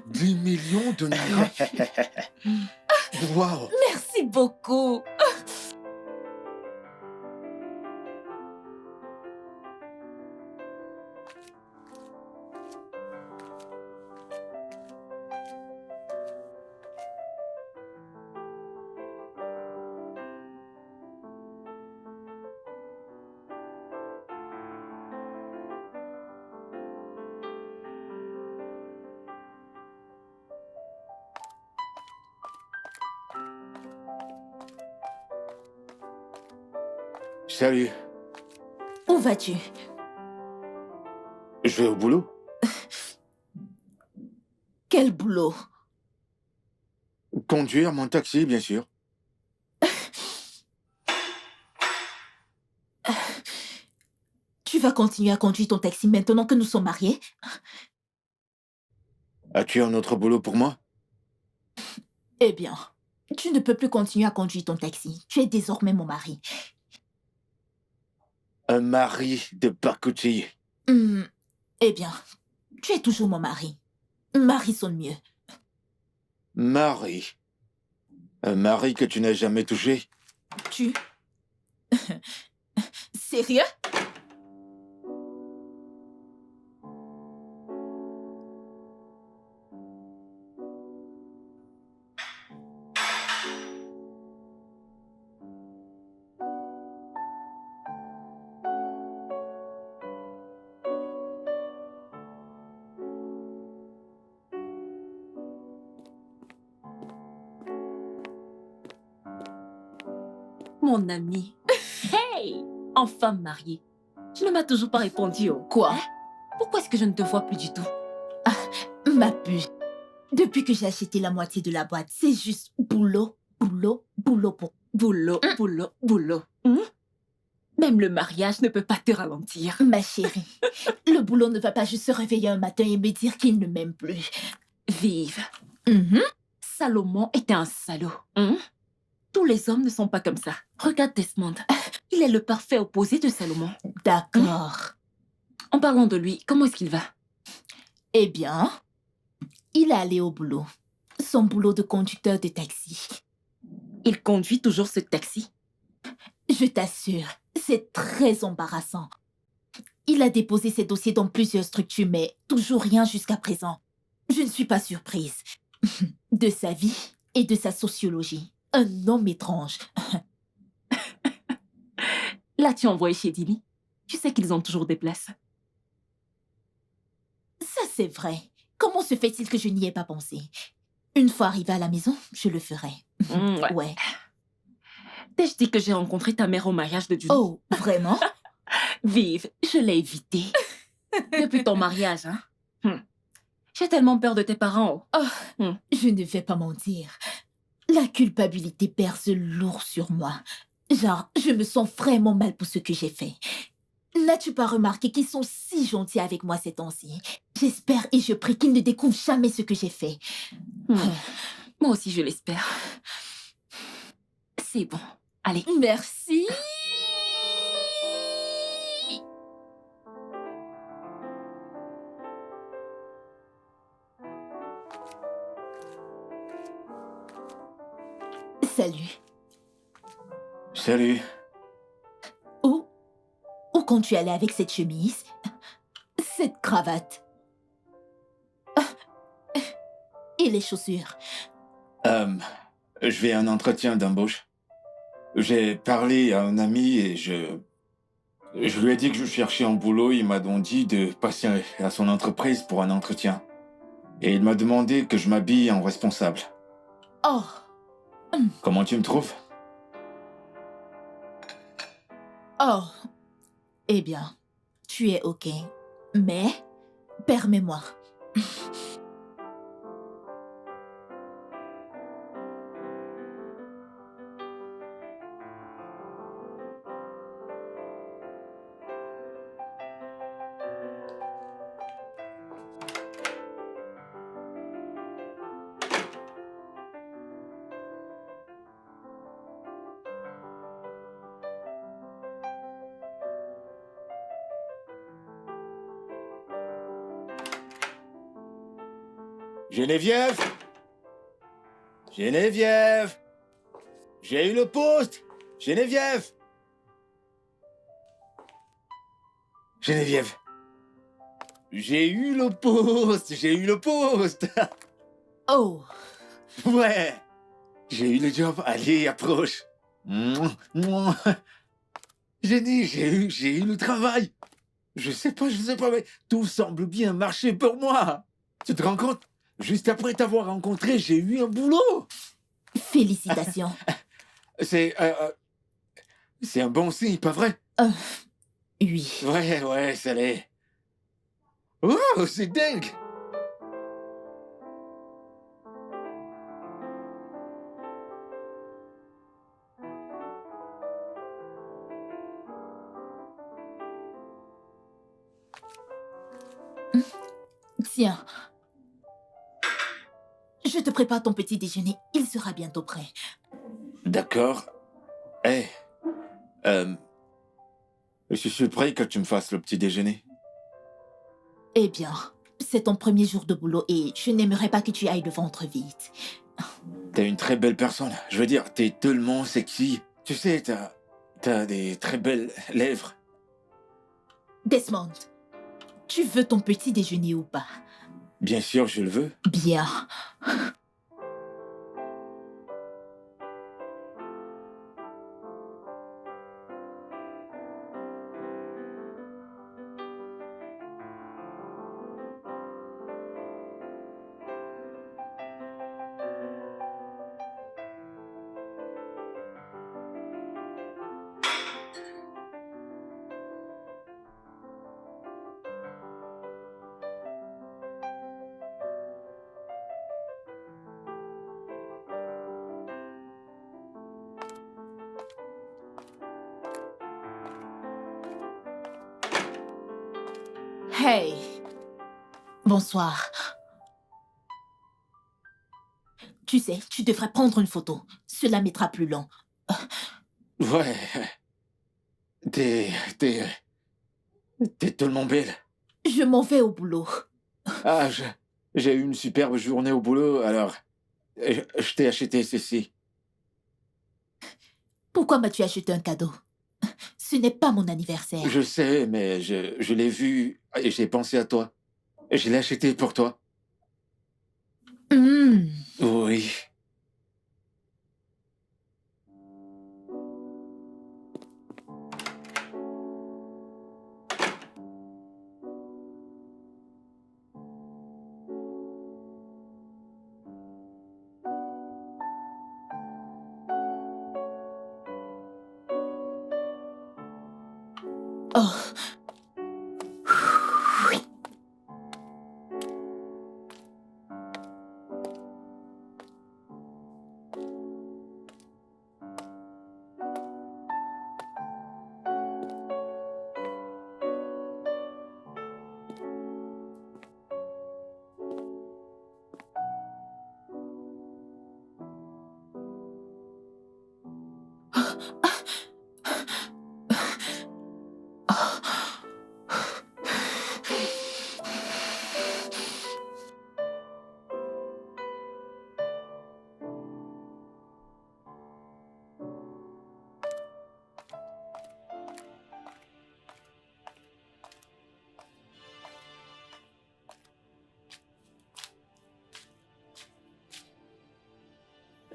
I: 10 millions de naira. Waouh.
C: Merci beaucoup.
I: Salut.
C: Où vas-tu?
I: Je vais au boulot.
C: Quel boulot?
I: Conduire mon taxi, bien sûr.
C: Tu vas continuer à conduire ton taxi maintenant que nous sommes mariés?
I: As-tu un autre boulot pour moi?
C: Eh bien, tu ne peux plus continuer à conduire ton taxi. Tu es désormais mon mari.
I: Un mari de pacotille.
C: Eh bien, tu es toujours mon mari. Mari sonne mieux.
I: Mari. Un mari que tu n'as jamais touché?
C: Tu... Sérieux?
G: Mon ami. Hey! Enfin mariée. Tu ne m'as toujours pas répondu au...
C: Quoi?
G: Pourquoi est-ce que je ne te vois plus du tout?
C: Ma puce. Depuis que j'ai acheté la moitié de la boîte, c'est juste boulot, boulot, boulot pour...
G: Boulot, boulot, boulot. Même le mariage ne peut pas te ralentir.
C: Ma chérie, le boulot ne va pas juste se réveiller un matin et me dire qu'il ne m'aime plus.
G: Vive.
C: Mhm.
G: Salomon était un salaud. Tous les hommes ne sont pas comme ça. Regarde Desmond. Il est le parfait opposé de Salomon.
C: D'accord.
G: En parlant de lui, comment est-ce qu'il va?
C: Eh bien, il est allé au boulot. Son boulot de conducteur de taxi.
G: Il conduit toujours ce taxi?
C: Je t'assure, c'est très embarrassant. Il a déposé ses dossiers dans plusieurs structures, mais toujours rien jusqu'à présent. Je ne suis pas surprise. De sa vie et de sa sociologie. Un homme étrange.
G: Là, tu as envoyé chez Dini. Tu sais qu'ils ont toujours des places.
C: Ça, c'est vrai. Comment se fait-il que je n'y ai pas pensé? Une fois arrivé à la maison, je le ferai. Ouais.
G: T'ai-je dit que j'ai rencontré ta mère au mariage de Julie?
C: Oh, vraiment?
G: Vive, je l'ai évitée. Depuis ton mariage, hein? J'ai tellement peur de tes parents.
C: Je ne vais pas mentir. La culpabilité pèse lourd sur moi. Genre, je me sens vraiment mal pour ce que j'ai fait. N'as-tu pas remarqué qu'ils sont si gentils avec moi ces temps-ci? J'espère et je prie qu'ils ne découvrent jamais ce que j'ai fait.
G: Moi aussi, je l'espère. C'est bon. Allez.
C: Merci. Salut.
I: Salut.
C: Où comptes-tu aller avec cette chemise? Cette cravate? Et les chaussures?
I: Je vais à un entretien d'embauche. J'ai parlé à un ami et je lui ai dit que je cherchais un boulot. Il m'a donc dit de passer à son entreprise pour un entretien. Et il m'a demandé que je m'habille en responsable.
C: Oh.
I: Comment tu me trouves?
C: Oh. Eh bien, tu es OK. Mais, permets-moi.
I: Geneviève? Geneviève? J'ai eu le poste! Geneviève? Geneviève? J'ai eu le poste! J'ai eu le poste!
C: Oh,
I: Ouais! J'ai eu le job. Allez, approche! Mouah, mouah. J'ai eu le travail! Je sais pas, mais tout semble bien marcher pour moi! Tu te rends compte? Juste après t'avoir rencontré, j'ai eu un boulot!
C: félicitations.
I: C'est un bon signe, pas vrai?
C: Oui.
I: Ouais, ça l'est. Oh, c'est dingue!
C: Tiens. Je te prépare ton petit déjeuner. Il sera bientôt prêt.
I: D'accord. Hé, je suis prêt que tu me fasses le petit déjeuner.
C: Eh bien, c'est ton premier jour de boulot et je n'aimerais pas que tu ailles le ventre vide.
I: T'es une très belle personne. Je veux dire, t'es tellement sexy. Tu sais, t'as des très belles lèvres.
C: Desmond, tu veux ton petit déjeuner ou pas?
I: Bien sûr, je le veux.
C: Bien. Hey. Bonsoir. Tu sais, tu devrais prendre une photo. Cela mettra plus long.
I: Ouais. T'es tellement belle.
C: Je m'en vais au boulot.
I: Ah, j'ai eu une superbe journée au boulot, alors je t'ai acheté ceci.
C: Pourquoi m'as-tu acheté un cadeau? Ce n'est pas mon anniversaire.
I: Je sais, mais je l'ai vu et j'ai pensé à toi. Je l'ai acheté pour toi. Oui.
C: Oh.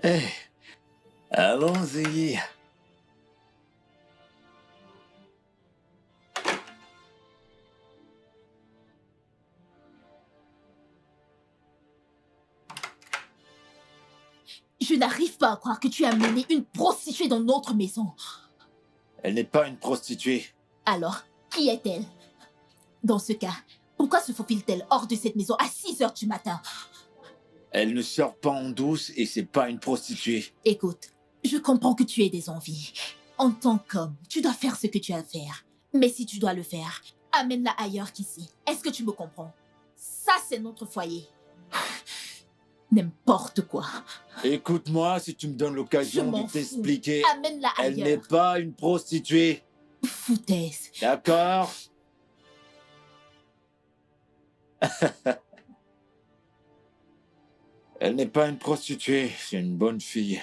I: Eh, allons-y.
C: Je n'arrive pas à croire que tu as mené une prostituée dans notre maison.
I: Elle n'est pas une prostituée.
C: Alors, qui est-elle? Dans ce cas, pourquoi se faufile-t-elle hors de cette maison à 6 heures du matin?
I: Elle ne sort pas en douce et c'est pas une prostituée.
C: Écoute, je comprends que tu aies des envies. En tant qu'homme, tu dois faire ce que tu as à faire. Mais si tu dois le faire, amène-la ailleurs qu'ici. Est-ce que tu me comprends? Ça, c'est notre foyer. N'importe quoi.
I: Écoute-moi, si tu me donnes l'occasion
C: Je m'en
I: de
C: fous.
I: t'expliquer.
C: Amène-la
I: Elle n'est
C: ailleurs.
I: pas une prostituée.
C: Foutaise.
I: D'accord? Elle n'est pas une prostituée, c'est une bonne fille.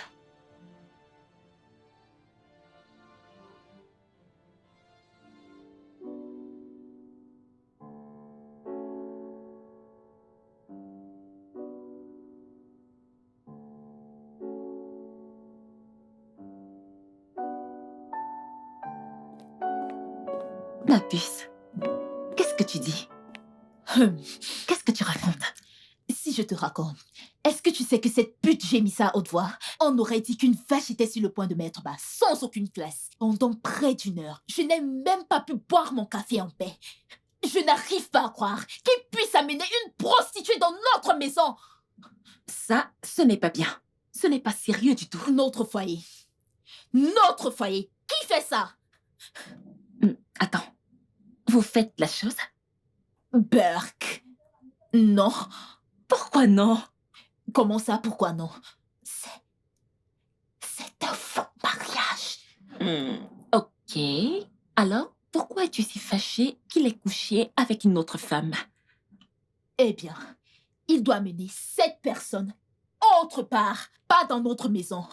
G: Ma puce, qu'est-ce que tu dis? Qu'est-ce que tu racontes?
C: Si je te raconte, est-ce que tu sais que cette pute gémit ça à haute voix? On aurait dit qu'une vache était sur le point de mettre bas, sans aucune classe. Pendant près d'une heure, je n'ai même pas pu boire mon café en paix. Je n'arrive pas à croire qu'il puisse amener une prostituée dans notre maison.
G: Ça, ce n'est pas bien. Ce n'est pas sérieux du tout.
C: Notre foyer. Notre foyer. Qui fait ça?
G: Attends. Vous faites la chose?
C: Burke. Non.
G: Pourquoi non?
C: Comment ça, pourquoi non? C'est un faux mariage.
G: Ok. Alors, pourquoi es-tu si fâché qu'il ait couché avec une autre femme?
C: Eh bien, il doit mener cette personne autre part, pas dans notre maison.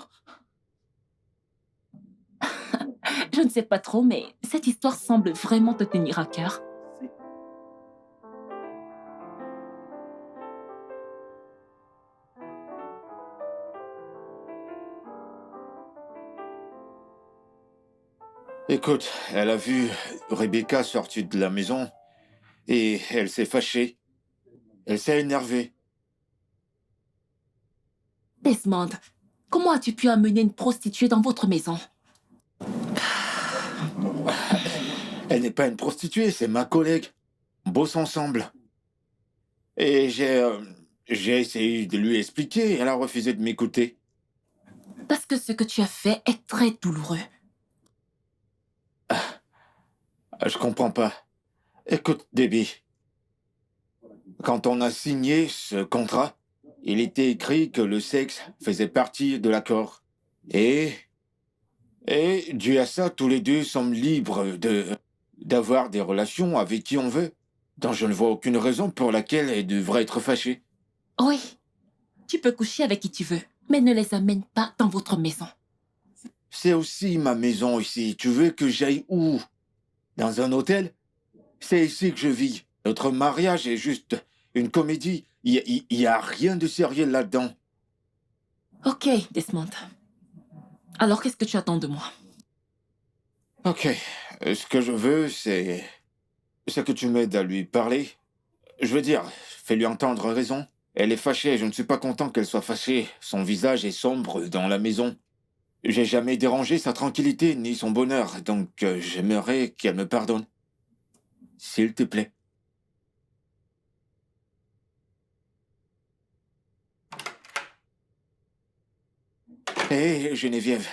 G: Je ne sais pas trop, mais cette histoire semble vraiment te tenir à cœur.
I: Écoute, elle a vu Rebecca sortir de la maison et elle s'est fâchée. Elle s'est énervée.
G: Desmond, comment as-tu pu amener une prostituée dans votre maison?
I: Elle n'est pas une prostituée, c'est ma collègue. On bosse ensemble. Et j'ai essayé de lui expliquer, elle a refusé de m'écouter.
G: Parce que ce que tu as fait est très douloureux.
I: Je comprends pas. Écoute, Debbie. Quand on a signé ce contrat, il était écrit que le sexe faisait partie de l'accord. Et dû à ça, tous les deux sommes libres d'avoir des relations avec qui on veut. Donc je ne vois aucune raison pour laquelle elle devrait être fâchée.
G: Oui, tu peux coucher avec qui tu veux, mais ne les amène pas dans votre maison.
I: C'est aussi ma maison ici. Tu veux que j'aille où? Dans un hôtel? C'est ici que je vis. Notre mariage est juste une comédie. Il y a rien de sérieux là-dedans.
G: Ok, Desmond. Alors qu'est-ce que tu attends de moi?
I: Ok. Ce que je veux, c'est que tu m'aides à lui parler. Je veux dire, fais-lui entendre raison. Elle est fâchée, je ne suis pas content qu'elle soit fâchée. Son visage est sombre dans la maison. J'ai jamais dérangé sa tranquillité ni son bonheur, donc j'aimerais qu'elle me pardonne. S'il te plaît. Hé, Geneviève,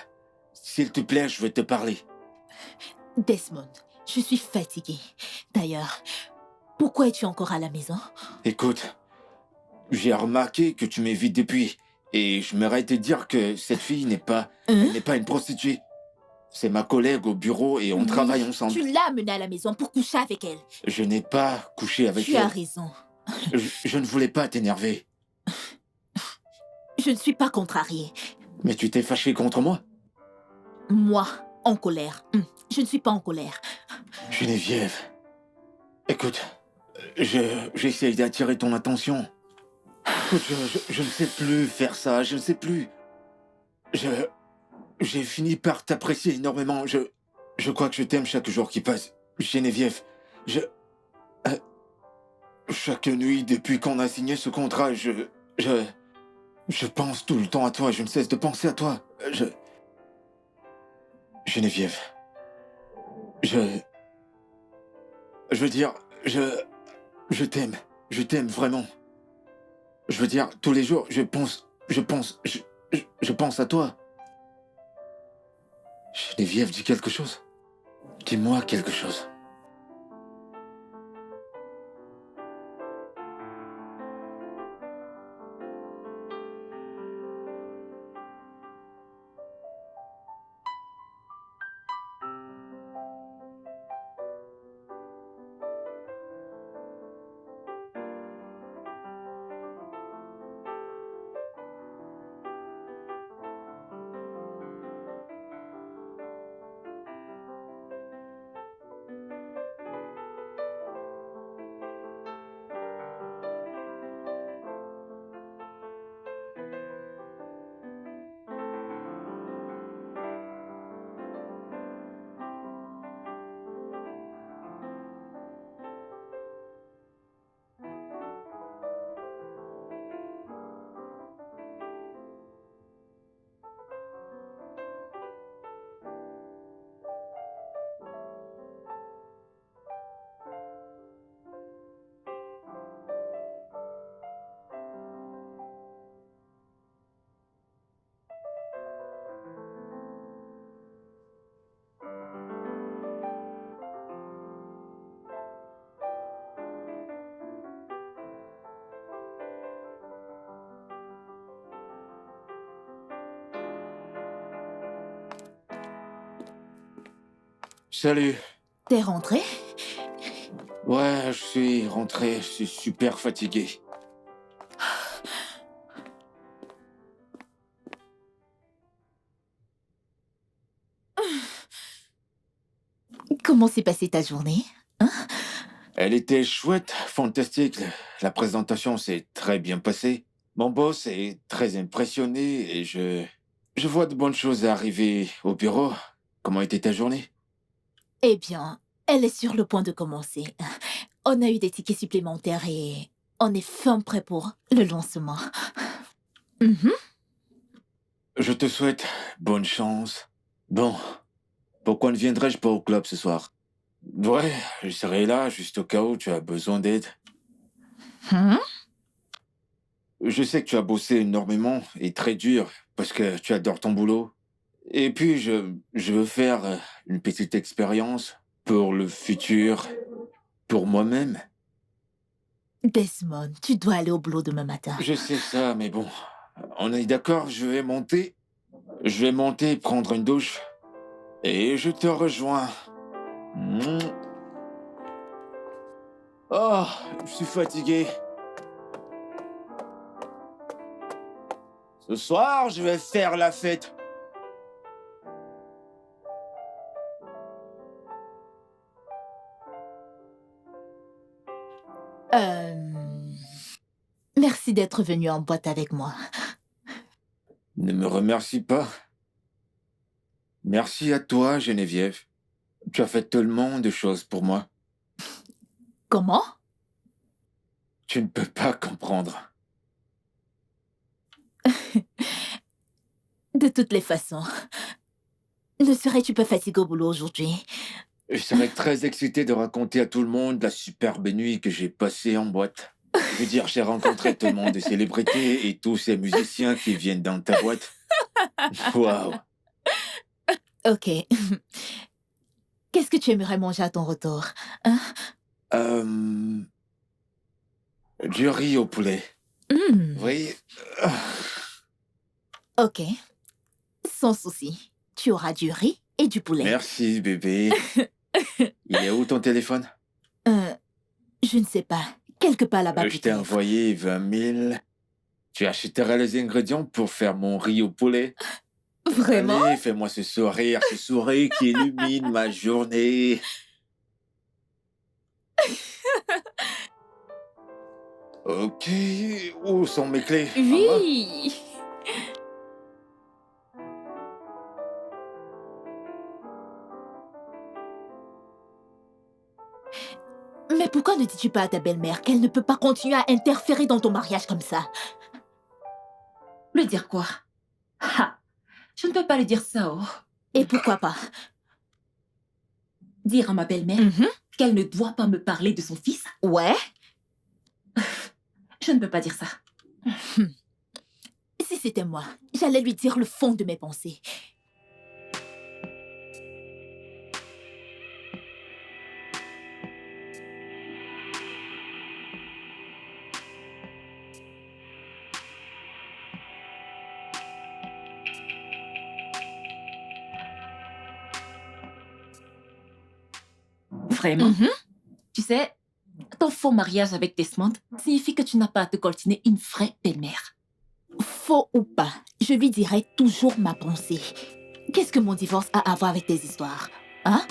I: s'il te plaît, je veux te parler.
C: Desmond, je suis fatiguée. D'ailleurs, pourquoi es-tu encore à la maison?
I: Écoute, j'ai remarqué que tu m'évites depuis, et je m'arrête de dire que cette fille n'est pas une prostituée. C'est ma collègue au bureau et on travaille ensemble.
C: Tu l'as amenée à la maison pour coucher avec elle.
I: Je n'ai pas couché avec elle.
C: Tu as raison.
I: Je ne voulais pas t'énerver.
C: Je ne suis pas contrariée.
I: Mais tu t'es fâché contre moi?
C: Moi, en colère. Je ne suis pas en colère.
I: Geneviève, écoute, j'essaye d'attirer ton attention. Écoute, je ne sais plus faire ça, je ne sais plus. J'ai fini par t'apprécier énormément. Je crois que je t'aime chaque jour qui passe. Geneviève, chaque nuit depuis qu'on a signé ce contrat, je pense tout le temps à toi, je ne cesse de penser à toi. Geneviève, je veux dire, je t'aime vraiment. Je veux dire, tous les jours, je pense à toi. Geneviève, dis quelque chose. Dis-moi quelque chose. Salut.
C: T'es rentré?
I: Ouais, je suis rentré, je suis super fatigué.
C: Comment s'est passée ta journée? Hein?
I: Elle était chouette, fantastique. La présentation s'est très bien passée. Mon boss est très impressionné et je vois de bonnes choses arriver au bureau. Comment était ta journée?
C: Eh bien, elle est sur le point de commencer. On a eu des tickets supplémentaires et on est fin prêt pour le lancement. Mhm.
I: Je te souhaite bonne chance. Bon, pourquoi ne viendrais-je pas au club ce soir? Ouais, je serai là juste au cas où tu as besoin d'aide.
C: Hein?
I: Je sais que tu as bossé énormément et très dur parce que tu adores ton boulot. Et puis, je veux faire une petite expérience pour le futur, pour moi-même.
C: Desmond, tu dois aller au boulot demain matin.
I: Je sais ça, mais bon, on est d'accord, je vais monter. Je vais monter, prendre une douche. Et je te rejoins. Mm. Oh, je suis fatigué. Ce soir, je vais faire la fête.
C: Merci d'être venu en boîte avec moi.
I: Ne me remercie pas. Merci à toi, Geneviève. Tu as fait tellement de choses pour moi.
C: Comment?
I: Tu ne peux pas comprendre.
C: De toutes les façons, ne serais-tu pas fatigué au boulot aujourd'hui?
I: Je serais très excité de raconter à tout le monde la superbe nuit que j'ai passée en boîte. Je veux dire, j'ai rencontré tellement de célébrités et tous ces musiciens qui viennent dans ta boîte. Waouh!
C: Ok. Qu'est-ce que tu aimerais manger à ton retour? Hein?
I: Du riz au poulet. Oui.
C: Ok. Sans souci. Tu auras du riz et du poulet.
I: Merci, bébé. Il est où ton téléphone?
C: Je ne sais pas. Quelque part là-bas.
I: Je t'ai
C: peut-être.
I: envoyé 20 000. Tu achèteras les ingrédients pour faire mon riz au poulet.
C: Vraiment?
I: Allez, fais-moi ce sourire qui illumine ma journée. Ok, où sont mes clés?
C: Oui. Mais pourquoi ne dis-tu pas à ta belle-mère qu'elle ne peut pas continuer à interférer dans ton mariage comme ça?
G: Lui dire quoi? Ha! Je ne peux pas lui dire ça, oh.
C: Et pourquoi pas?
G: Dire à ma belle-mère qu'elle ne doit pas me parler de son fils?
C: Ouais.
G: Je ne peux pas dire ça.
C: Si c'était moi, j'allais lui dire le fond de mes pensées.
G: Vraiment? Tu sais, ton faux mariage avec Desmond signifie que tu n'as pas à te coltiner une vraie belle-mère.
C: Faux ou pas, je lui dirai toujours ma pensée. Qu'est-ce que mon divorce a à voir avec tes histoires? Hein?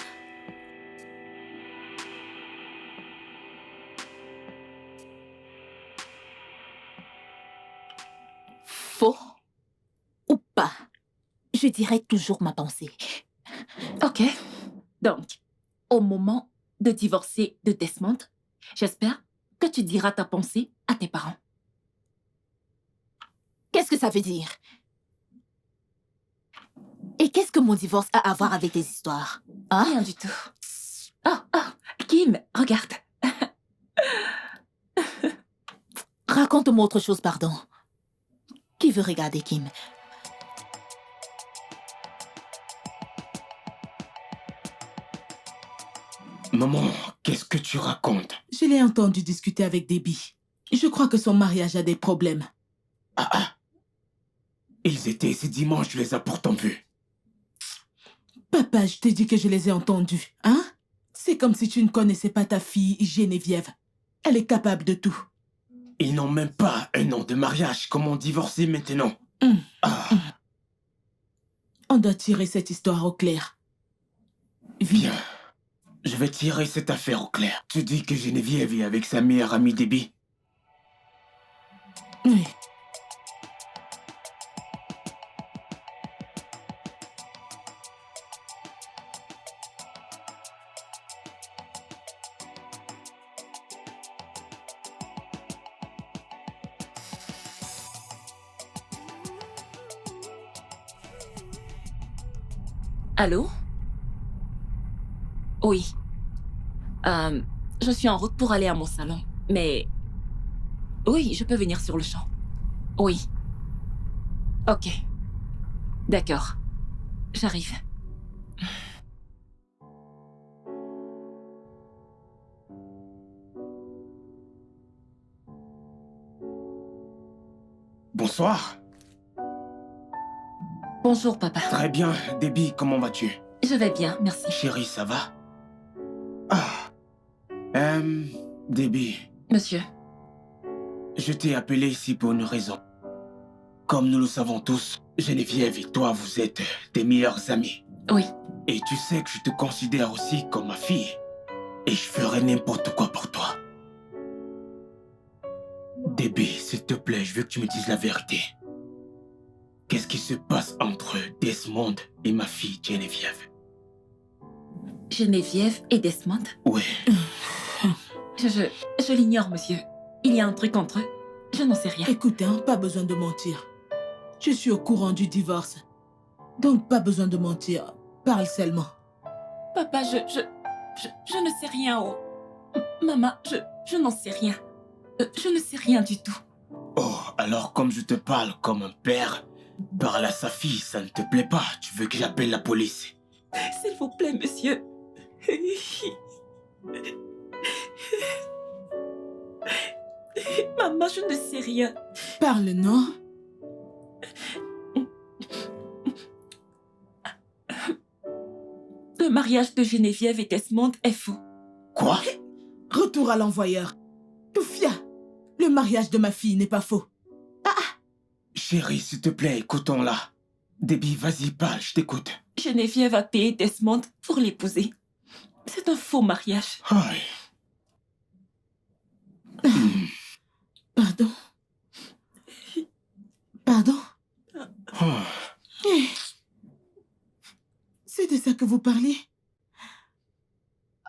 C: Faux ou pas, je dirai toujours ma pensée.
G: Ok. Donc, au moment de divorcer de Desmond, j'espère que tu diras ta pensée à tes parents.
C: Qu'est-ce que ça veut dire? Et qu'est-ce que mon divorce a à voir avec tes histoires? Hein?
G: Rien du tout. Oh, Kim, regarde.
C: Raconte-moi autre chose, pardon. Qui veut regarder Kim?
B: Maman, qu'est-ce que tu racontes?
E: Je l'ai entendu discuter avec Debbie. Je crois que son mariage a des problèmes.
B: Ils étaient ici dimanche, tu les as pourtant vus.
E: Papa, je t'ai dit que je les ai entendus, hein? C'est comme si tu ne connaissais pas ta fille Geneviève. Elle est capable de tout.
B: Ils n'ont même pas un an de mariage. Comment divorcer maintenant? Ah,
E: On doit tirer cette histoire au clair. Vite.
B: bien. Je vais tirer cette affaire au clair. Tu dis que Geneviève est avec sa meilleure amie Debbie?
E: Oui.
G: Allô? Oui. Je suis en route pour aller à mon salon, mais... Oui, je peux venir sur le champ. Oui. Ok. D'accord. J'arrive.
B: Bonsoir.
G: Bonjour, papa.
B: Très bien. Debbie, comment vas-tu?
G: Je vais bien, merci.
B: Chérie, ça va? Ah. Debbie,
G: Monsieur,
B: je t'ai appelé ici pour une raison. Comme nous le savons tous, Geneviève et toi, vous êtes des meilleurs amis.
G: oui.
B: Et tu sais que je te considère aussi comme ma fille. Et je ferai n'importe quoi pour toi. Debbie, s'il te plaît, je veux que tu me dises la vérité. Qu'est-ce qui se passe entre Desmond et ma fille Geneviève?
G: Geneviève et Desmond?
B: Oui.
G: Je l'ignore, monsieur. Il y a un truc entre eux. Je n'en sais rien.
E: Écoute, hein, pas besoin de mentir. Je suis au courant du divorce. Donc, pas besoin de mentir. Parle seulement.
G: Papa, je ne sais rien. Oh. Maman, je n'en sais rien. Je ne sais rien du tout.
B: Oh, alors comme je te parle comme un père, parle à sa fille, ça ne te plaît pas. Tu veux que j'appelle la police?
G: S'il vous plaît, monsieur. Maman, je ne sais rien.
E: Parle, non?
G: Le mariage de Geneviève et Desmond est faux.
B: Quoi?
E: Retour à l'envoyeur. Toufia, le mariage de ma fille n'est pas faux.
B: Chérie, s'il te plaît, écoutons-la. Debbie, vas-y, parle, je t'écoute.
G: Geneviève a payé Desmond pour l'épouser. C'est un faux mariage.
B: Aïe.
E: Pardon? Pardon?
B: Ah.
E: C'est de ça que vous parlez?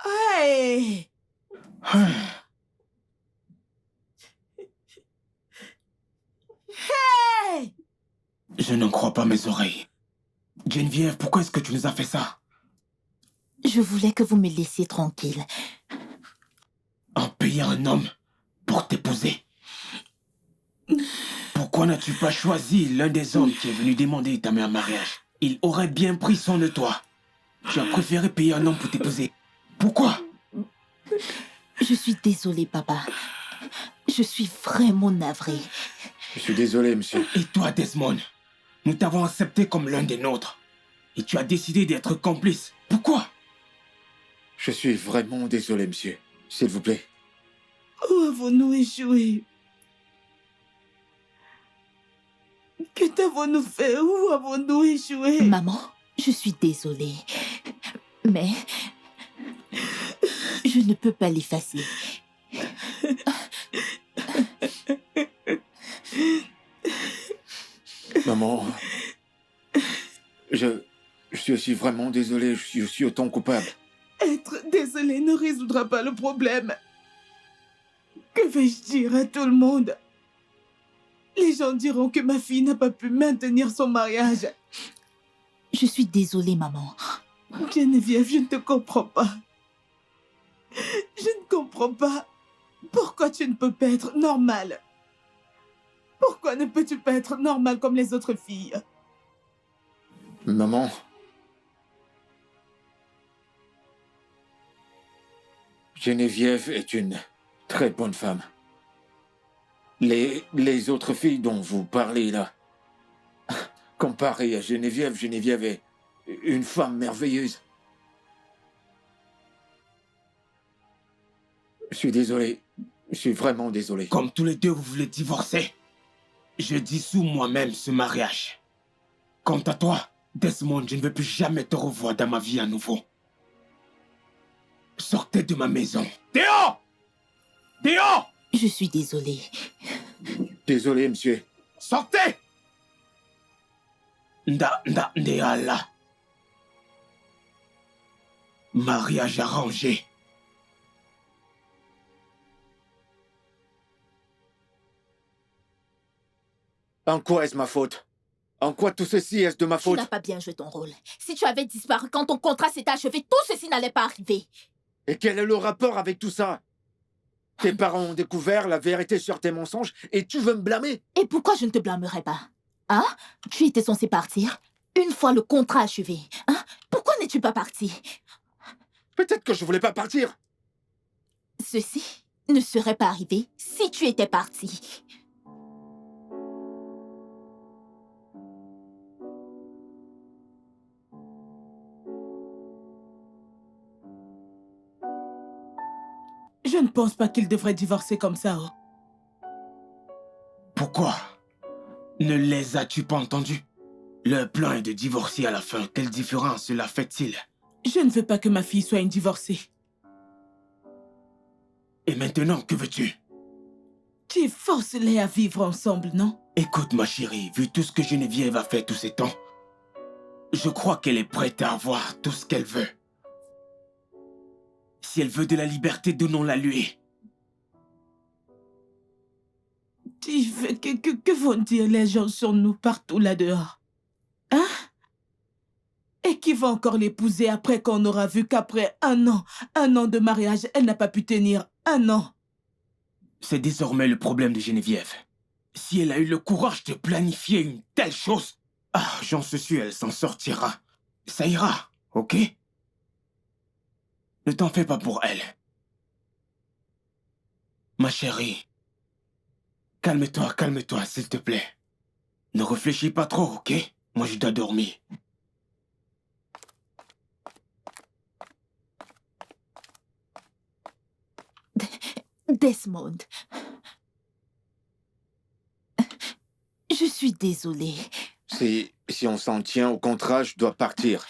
E: Hey!
B: Ah.
E: Hey!
B: Je n'en crois pas mes oreilles. Geneviève, pourquoi est-ce que tu nous as fait ça?
C: Je voulais que vous me laissiez tranquille.
B: En payant un homme pour t'épouser? Pourquoi n'as-tu pas choisi l'un des hommes qui est venu demander ta main en mariage? Il aurait bien pris soin de toi. Tu as préféré payer un homme pour t'épouser. Pourquoi?
C: Je suis désolée, papa. Je suis vraiment navrée.
I: Je suis désolé, monsieur.
B: Et toi, Desmond, nous t'avons accepté comme l'un des nôtres. Et tu as décidé d'être complice. Pourquoi?
I: Je suis vraiment désolé, monsieur. S'il vous plaît.
E: Où avons-nous échoué? Que t'avons-nous fait? Où avons-nous échoué?
C: Maman, je suis désolée. Mais je ne peux pas l'effacer.
I: Maman, je suis aussi vraiment désolé. Je suis aussi autant coupable.
E: Être désolé ne résoudra pas le problème. Que vais-je dire à tout le monde? Les gens diront que ma fille n'a pas pu maintenir son mariage.
C: Je suis désolée, maman.
E: Geneviève, je ne te comprends pas. Je ne comprends pas. Pourquoi tu ne peux pas être normale? Pourquoi ne peux-tu pas être normale comme les autres filles?
I: Maman. Geneviève est une très bonne femme. Les autres filles dont vous parlez là, comparées à Geneviève, Geneviève une femme merveilleuse. Je suis désolé. Je suis vraiment désolé.
B: Comme tous les deux, vous voulez divorcer, je dissous moi-même ce mariage. Quant à toi, Desmond, je ne veux plus jamais te revoir dans ma vie à nouveau. Sortez de ma maison. Dehors! Dehors!
C: Je suis désolée.
I: Désolé, monsieur.
B: Sortez! Ndeala. Mariage arrangé.
I: En quoi est-ce ma faute? En quoi tout ceci est-ce de ma
C: Tu
I: faute?
C: n'as pas bien joué ton rôle. Si tu avais disparu quand ton contrat s'était achevé, tout ceci n'allait pas arriver.
I: Et quel est le rapport avec tout ça? Tes parents ont découvert la vérité sur tes mensonges et tu veux me blâmer?
C: Et pourquoi je ne te blâmerais pas? Hein? Tu étais censé partir une fois le contrat achevé. Hein? Pourquoi n'es-tu pas parti?
I: Peut-être que je voulais pas partir.
C: Ceci ne serait pas arrivé si tu étais parti.
E: Je ne pense pas qu'il devrait divorcer comme ça. Oh.
B: Pourquoi? Ne les as-tu pas entendus? Leur plan est de divorcer à la fin. Quelle différence cela fait-il?
E: Je ne veux pas que ma fille soit une divorcée.
B: Et maintenant, que veux-tu?
E: Tu forces-les à vivre ensemble, non?
B: Écoute, ma chérie, vu tout ce que Geneviève a fait tous ces temps, je crois qu'elle est prête à avoir tout ce qu'elle veut. Si elle veut de la liberté, donnons-la lui.
E: Que vont dire les gens sur nous partout là-dehors? Hein? Et qui va encore l'épouser après qu'on aura vu qu'après un an de mariage, elle n'a pas pu tenir 1 an?
B: C'est désormais le problème de Geneviève. Si elle a eu le courage de planifier une telle chose, j'en suis sûr, elle s'en sortira. Ça ira, ok? Ne t'en fais pas pour elle. Ma chérie, calme-toi, s'il te plaît. Ne réfléchis pas trop, ok? Moi, je dois dormir.
C: Desmond. Je suis désolée.
I: Si on s'en tient au contrat, je dois partir.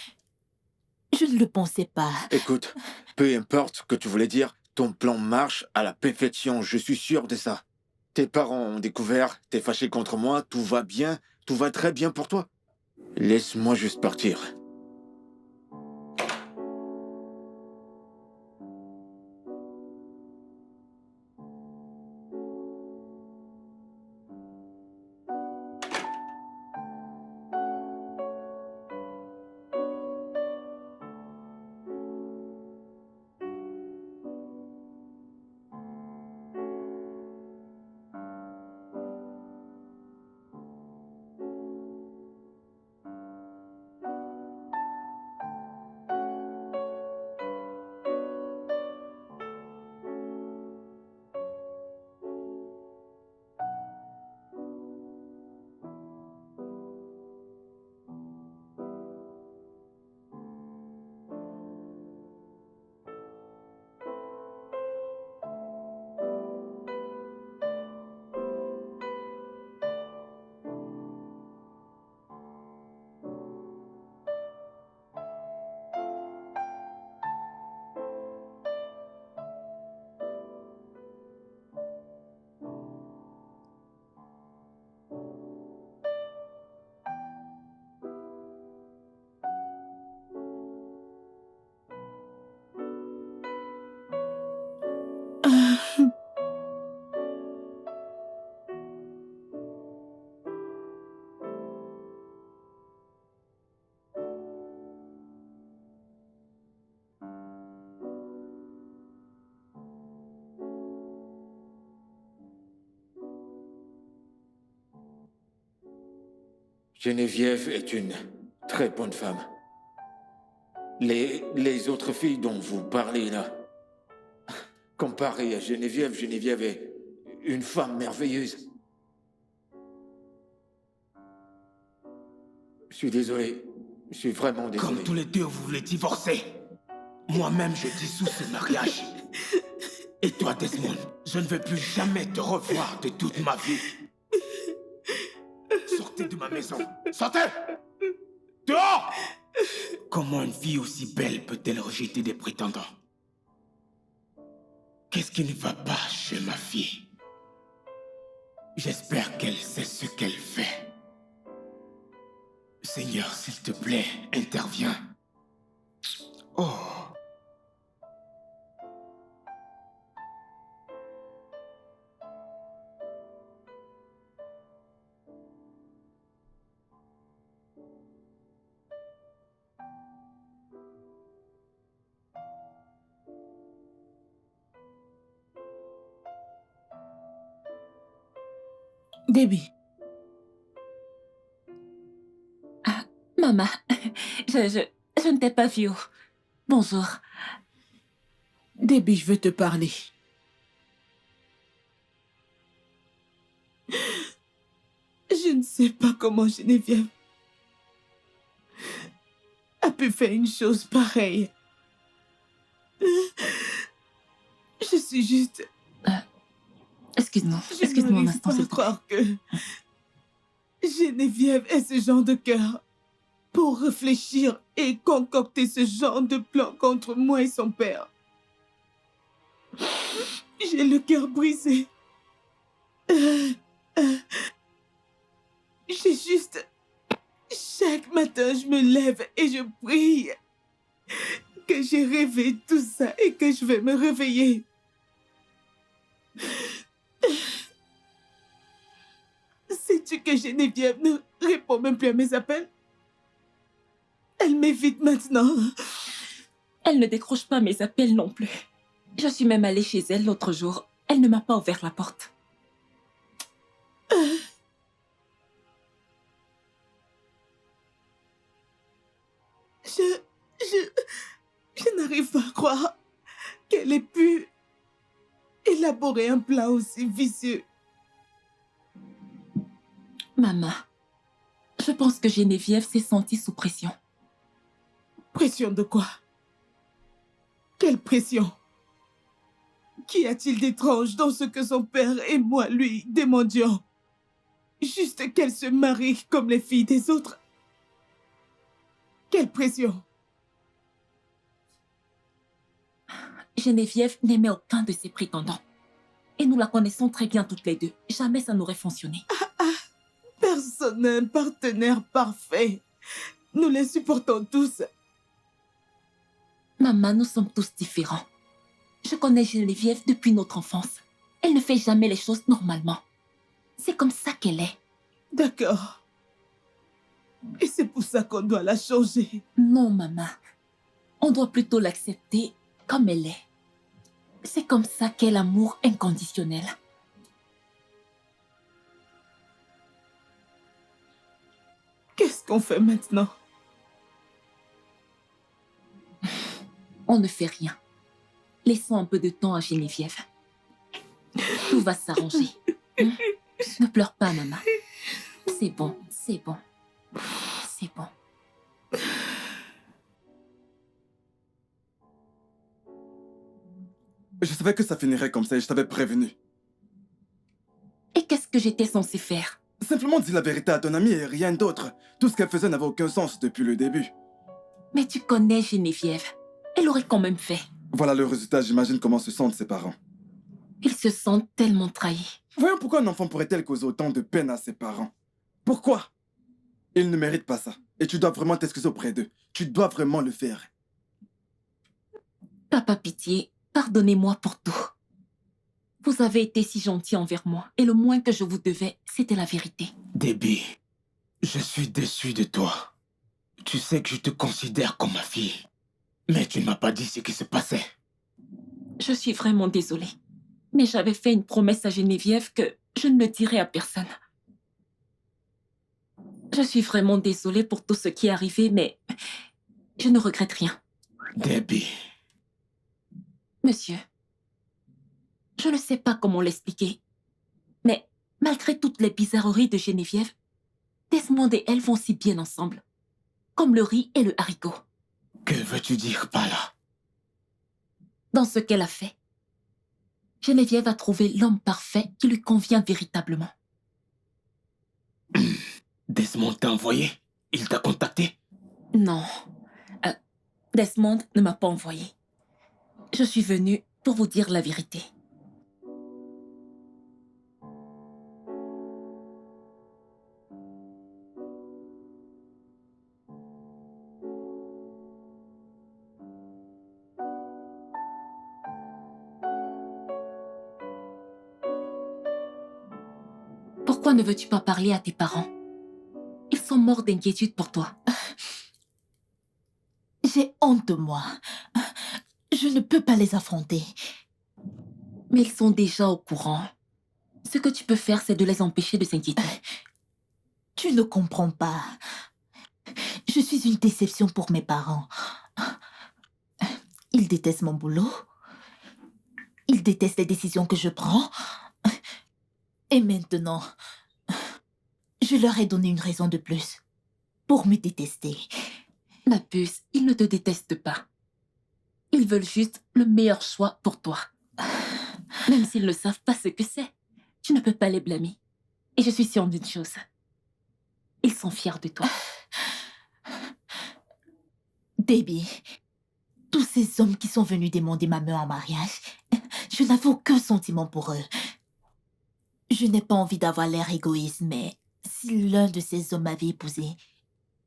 C: Je ne le pensais pas.
I: Écoute, peu importe ce que tu voulais dire, ton plan marche à la perfection, je suis sûr de ça. Tes parents ont découvert, t'es fâché contre moi, tout va bien, tout va très bien pour toi. Laisse-moi juste partir. Geneviève est une très bonne femme. Les autres filles dont vous parlez là, comparé à Geneviève, Geneviève est une femme merveilleuse. Je suis désolé. Je suis vraiment désolé.
B: Comme tous les deux, vous voulez divorcer. Moi-même, je dissous ce mariage. Et toi, Desmond, je ne veux plus jamais te revoir de toute ma vie. Sortez de ma maison. Sortez! Dehors! Comment une fille aussi belle peut-elle rejeter des prétendants? Qu'est-ce qui ne va pas chez ma fille? J'espère qu'elle sait ce qu'elle fait. Seigneur, s'il te plaît, interviens. Oh.
E: Debbie,
G: Maman, je ne t'ai pas vu. Bonjour.
E: Debbie, je veux te parler. Je ne sais pas comment Geneviève a pu faire une chose pareille. Je suis juste...
G: Excuse-moi
E: Je
G: un
E: n'arrive
G: instant,
E: pas
G: s'il
E: à
G: te plaît.
E: croire que Geneviève ait ce genre de cœur pour réfléchir et concocter ce genre de plan contre moi et son père. J'ai le cœur brisé. J'ai juste... Chaque matin, je me lève et je prie que j'ai rêvé tout ça et que je vais me réveiller. Sais-tu que Geneviève ne répond même plus à mes appels? Elle m'évite maintenant.
G: Elle ne décroche pas mes appels non plus. Je suis même allée chez elle l'autre jour. Elle ne m'a pas ouvert la porte.
E: Je n'arrive pas à croire qu'elle ait pu élaborer un plan aussi vicieux.
G: Maman, je pense que Geneviève s'est sentie sous pression.
E: Pression de quoi? Quelle pression? Qu'y a-t-il d'étrange dans ce que son père et moi lui demandions? Juste qu'elle se marie comme les filles des autres. Quelle pression?
G: Geneviève n'aimait aucun de ses prétendants. Et nous la connaissons très bien toutes les deux. Jamais ça n'aurait fonctionné.
E: Personne n'a un partenaire parfait. Nous les supportons tous.
G: Maman, nous sommes tous différents. Je connais Geneviève depuis notre enfance. Elle ne fait jamais les choses normalement. C'est comme ça qu'elle est.
E: D'accord. Et c'est pour ça qu'on doit la changer.
G: Non, maman. On doit plutôt l'accepter comme elle est. C'est comme ça qu'est l'amour inconditionnel.
E: Qu'est-ce qu'on fait maintenant?
G: On ne fait rien. Laissons un peu de temps à Geneviève. Tout va s'arranger. Hein? Ne pleure pas, maman. C'est bon, c'est bon. C'est bon.
H: Je savais que ça finirait comme ça et je t'avais prévenu.
G: Et qu'est-ce que j'étais censée faire?
H: Simplement dis la vérité à ton amie et rien d'autre. Tout ce qu'elle faisait n'avait aucun sens depuis le début.
G: Mais tu connais Geneviève. Elle aurait quand même fait.
H: Voilà le résultat, j'imagine comment se sentent ses parents.
G: Ils se sentent tellement trahis.
H: Voyons pourquoi un enfant pourrait-elle causer autant de peine à ses parents. Pourquoi? Ils ne méritent pas ça. Et tu dois vraiment t'excuser auprès d'eux. Tu dois vraiment le faire.
G: Papa, pitié, pardonnez-moi pour tout. Vous avez été si gentil envers moi, et le moins que je vous devais, c'était la vérité.
B: Debbie, je suis déçu de toi. Tu sais que je te considère comme ma fille. Mais tu ne m'as pas dit ce qui se passait.
G: Je suis vraiment désolée. Mais j'avais fait une promesse à Geneviève que je ne le dirai à personne. Je suis vraiment désolée pour tout ce qui est arrivé, mais je ne regrette rien.
B: Debbie.
G: Monsieur, je ne sais pas comment l'expliquer, mais malgré toutes les bizarreries de Geneviève, Desmond et elle vont si bien ensemble. comme le riz et le haricot.
B: Que veux-tu dire par là?
G: Dans ce qu'elle a fait, Geneviève a trouvé l'homme parfait qui lui convient véritablement.
B: Desmond t'a envoyé? Il t'a contacté?
G: Non, Desmond ne m'a pas envoyé. Je suis venue pour vous dire la vérité. Pourquoi ne veux-tu pas parler à tes parents? Ils sont morts d'inquiétude pour toi.
C: J'ai honte de moi. Je ne peux pas les affronter.
G: Mais ils sont déjà au courant. Ce que tu peux faire, c'est de les empêcher de s'inquiéter.
C: Tu ne comprends pas. Je suis une déception pour mes parents. Ils détestent mon boulot. Ils détestent les décisions que je prends. Et maintenant, je leur ai donné une raison de plus pour me détester.
G: Ma puce, ils ne te détestent pas. Ils veulent juste le meilleur choix pour toi. Même s'ils ne savent pas ce que c'est, tu ne peux pas les blâmer. Et je suis sûre d'une chose. Ils sont fiers de toi.
C: Baby, tous ces hommes qui sont venus demander ma main en mariage, je n'avais aucun sentiment pour eux. Je n'ai pas envie d'avoir l'air égoïste, mais si l'un de ces hommes m'avait épousée,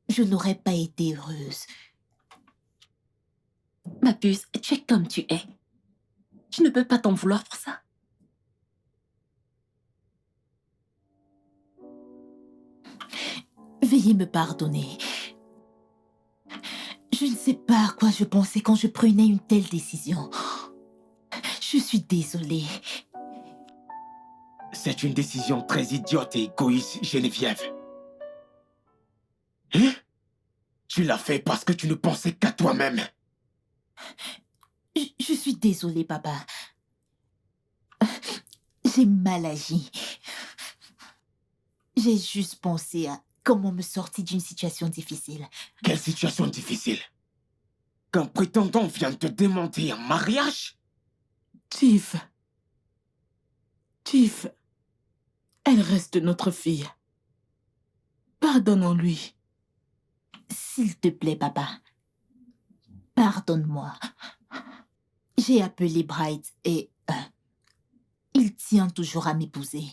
C: je n'aurais pas été heureuse.
G: Ma puce, tu es comme tu es. Tu ne peux pas t'en vouloir pour ça.
C: Veuillez me pardonner. Je ne sais pas à quoi je pensais quand je prenais une telle décision. Je suis désolée.
B: C'est une décision très idiote et égoïste, Geneviève. Hein? Tu l'as fait parce que tu ne pensais qu'à toi-même.
C: Je suis désolée, papa. J'ai mal agi. J'ai juste pensé à comment me sortir d'une situation difficile.
B: Quelle situation difficile? Qu'un prétendant vient te demander en mariage?
E: Tiff. Tiff. Elle reste notre fille. Pardonnons-lui.
C: S'il te plaît, papa. Pardonne-moi. J'ai appelé Bright et il tient toujours à m'épouser.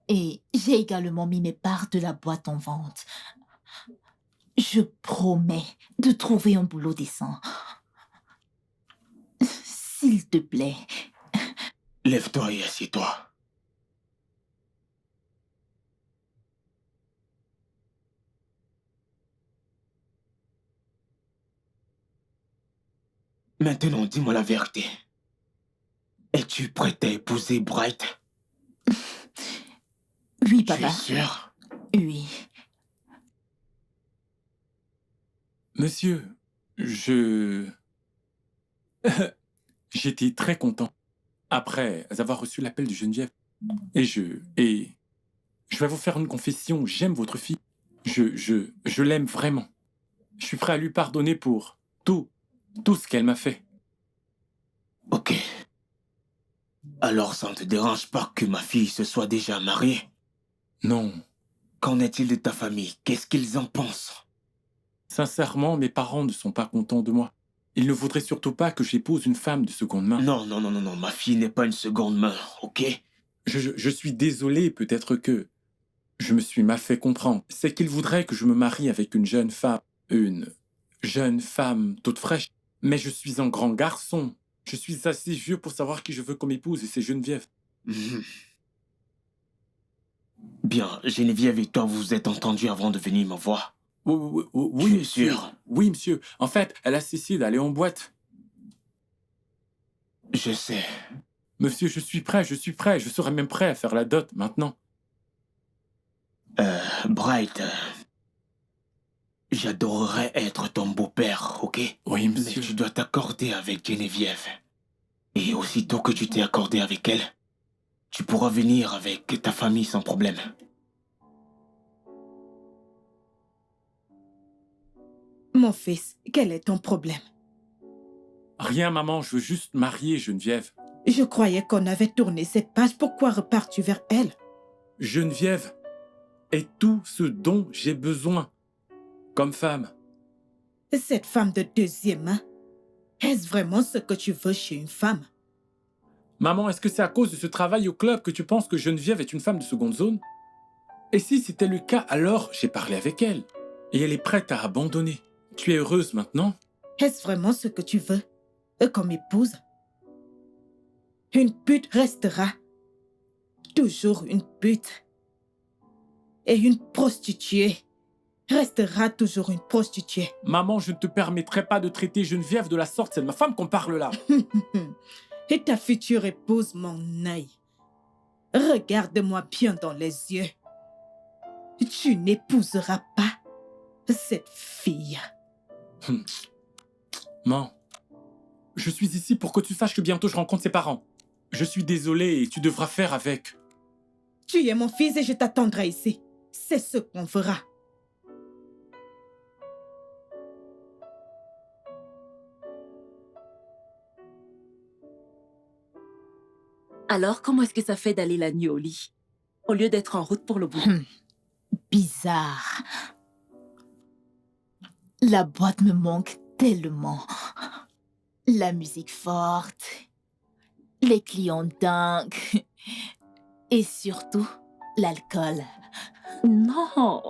C: Et j'ai également mis mes parts de la boîte en vente. Je promets de trouver un boulot décent. S'il te plaît.
B: Lève-toi et assieds-toi. Maintenant, dis-moi la vérité. Es-tu prête à épouser Bright?
C: Oui,
B: Tu
C: papa.
B: es sûr?
C: Oui.
D: Monsieur, j'étais très content après avoir reçu l'appel de Geneviève. Et je vais vous faire une confession. J'aime votre fille. Je l'aime vraiment. Je suis prêt à lui pardonner pour tout ce qu'elle m'a fait.
B: Ok. Alors ça ne te dérange pas que ma fille se soit déjà mariée?
D: Non.
B: Qu'en est-il de ta famille? Qu'est-ce qu'ils en pensent?
D: Sincèrement, mes parents ne sont pas contents de moi. Ils ne voudraient surtout pas que j'épouse une femme de seconde main.
B: Non, ma fille n'est pas une seconde main, ok?
D: Je suis désolé, peut-être que je me suis mal fait comprendre. C'est qu'ils voudraient que je me marie avec une jeune femme toute fraîche. Mais je suis un grand garçon. Je suis assez vieux pour savoir qui je veux comme épouse et c'est Geneviève.
B: Mhm. Bien, Geneviève et toi vous vous êtes entendus avant de venir me voir.
D: Oui,
B: Tu es
D: monsieur.
B: sûr?
D: Oui, monsieur. En fait, elle a cessé d'aller en boîte.
B: Je sais.
D: Monsieur, je suis prêt. Je serais même prêt à faire la dot maintenant.
B: Bright, j'adorerais être ton beau-père, ok?
D: Oui,
B: Mais
D: monsieur.
B: tu dois t'accorder avec Geneviève. Et aussitôt que tu t'es accordé avec elle, tu pourras venir avec ta famille sans problème.
F: Mon fils, quel est ton problème?
D: Rien, maman, je veux juste marier Geneviève.
F: Je croyais qu'on avait tourné cette page. Pourquoi repars-tu vers elle?
D: Geneviève est tout ce dont j'ai besoin comme femme.
F: Cette femme de deuxième main, est-ce vraiment ce que tu veux chez une femme?
D: Maman, est-ce que c'est à cause de ce travail au club que tu penses que Geneviève est une femme de seconde zone? Et si c'était le cas, alors j'ai parlé avec elle. Et elle est prête à abandonner. Tu es heureuse maintenant?
F: Est-ce vraiment ce que tu veux comme épouse? Une pute restera toujours une pute. Et une prostituée restera toujours une prostituée.
D: Maman, je ne te permettrai pas de traiter Geneviève de la sorte. C'est de ma femme qu'on parle là.
F: Et ta future épouse, mon œil. Regarde-moi bien dans les yeux. Tu n'épouseras pas cette fille.
D: Maman, je suis ici pour que tu saches que bientôt je rencontre ses parents. Je suis désolé et tu devras faire avec.
F: Tu es mon fils et je t'attendrai ici. C'est ce qu'on fera.
G: Alors, comment est-ce que ça fait d'aller la nuit au lit, au lieu d'être en route pour le boulot?
C: Bizarre. La boîte me manque tellement. La musique forte, les clients dingues et surtout l'alcool.
G: Non.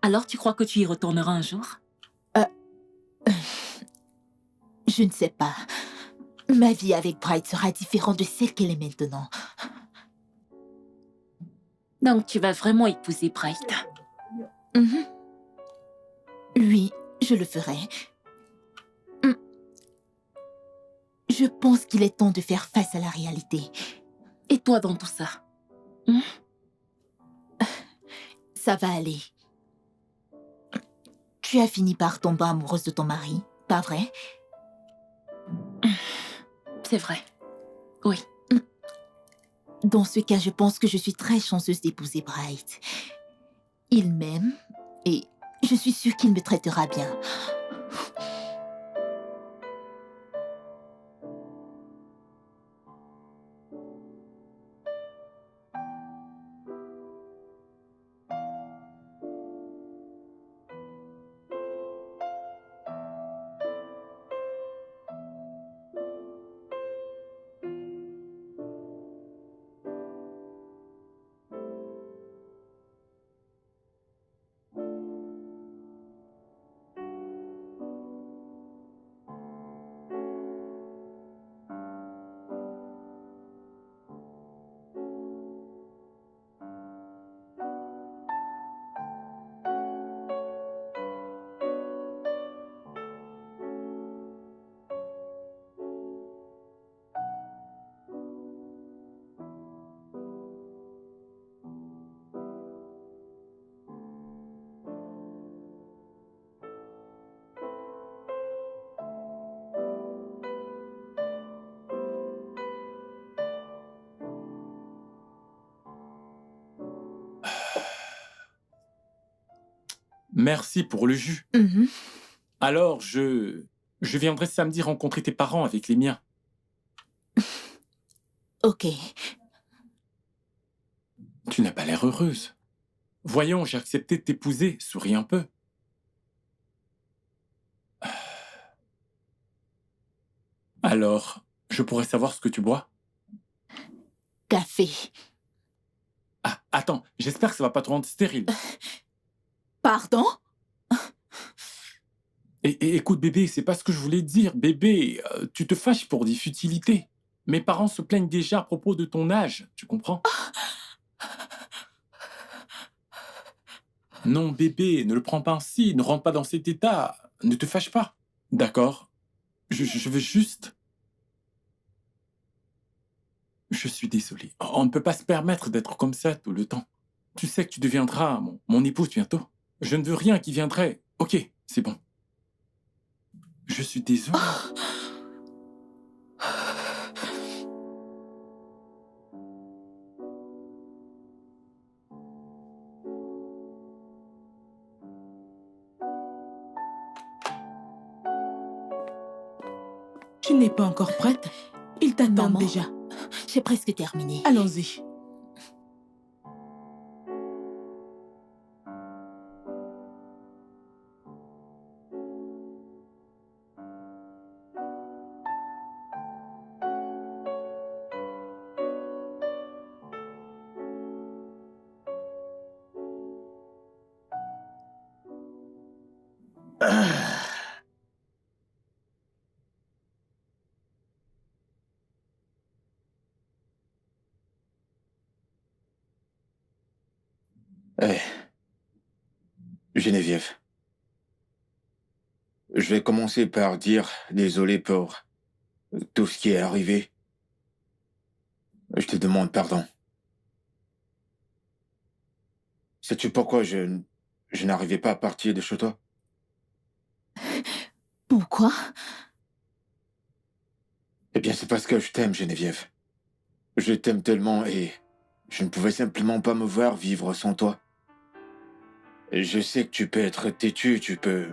G: Alors, tu crois que tu y retourneras un jour?
C: Je ne sais pas. Ma vie avec Bright sera différente de celle qu'elle est maintenant.
G: Donc, tu vas vraiment épouser Bright?
C: Mhm. Oui, je le ferai. Je pense qu'il est temps de faire face à la réalité.
G: Et toi dans tout ça?
C: Ça va aller. Tu as fini par tomber amoureuse de ton mari, pas vrai?
G: C'est vrai. Oui.
C: Dans ce cas, je pense que je suis très chanceuse d'épouser Bright. Il m'aime et je suis sûre qu'il me traitera bien.
D: Merci pour le jus.
C: Mhm.
D: Alors, je viendrai samedi rencontrer tes parents avec les miens.
C: Ok.
D: Tu n'as pas l'air heureuse. Voyons, j'ai accepté de t'épouser. Souris un peu. Alors, je pourrais savoir ce que tu bois?
C: Café.
D: Ah, attends, j'espère que ça va pas te rendre stérile.
C: Pardon?
D: Et écoute, bébé, c'est pas ce que je voulais dire. Bébé, tu te fâches pour des futilités. Mes parents se plaignent déjà à propos de ton âge, tu comprends? Non, bébé, ne le prends pas ainsi, ne rentre pas dans cet état. Ne te fâche pas. D'accord? Je veux juste... Je suis désolé. On ne peut pas se permettre d'être comme ça tout le temps. Tu sais que tu deviendras mon épouse bientôt. Je ne veux rien qui viendrait. Ok, c'est bon. Je suis désolé.
E: Tu n'es pas encore prête? Ils t'attendent
C: Maman.
E: déjà.
C: J'ai presque terminé.
E: Allons-y.
I: Eh, Geneviève, je vais commencer par dire désolé pour tout ce qui est arrivé. Je te demande pardon. Sais-tu pourquoi je n'arrivais pas à partir de chez toi?
C: Pourquoi?
I: Eh bien, c'est parce que je t'aime, Geneviève. Je t'aime tellement et je ne pouvais simplement pas me voir vivre sans toi. Et je sais que tu peux être têtue, tu peux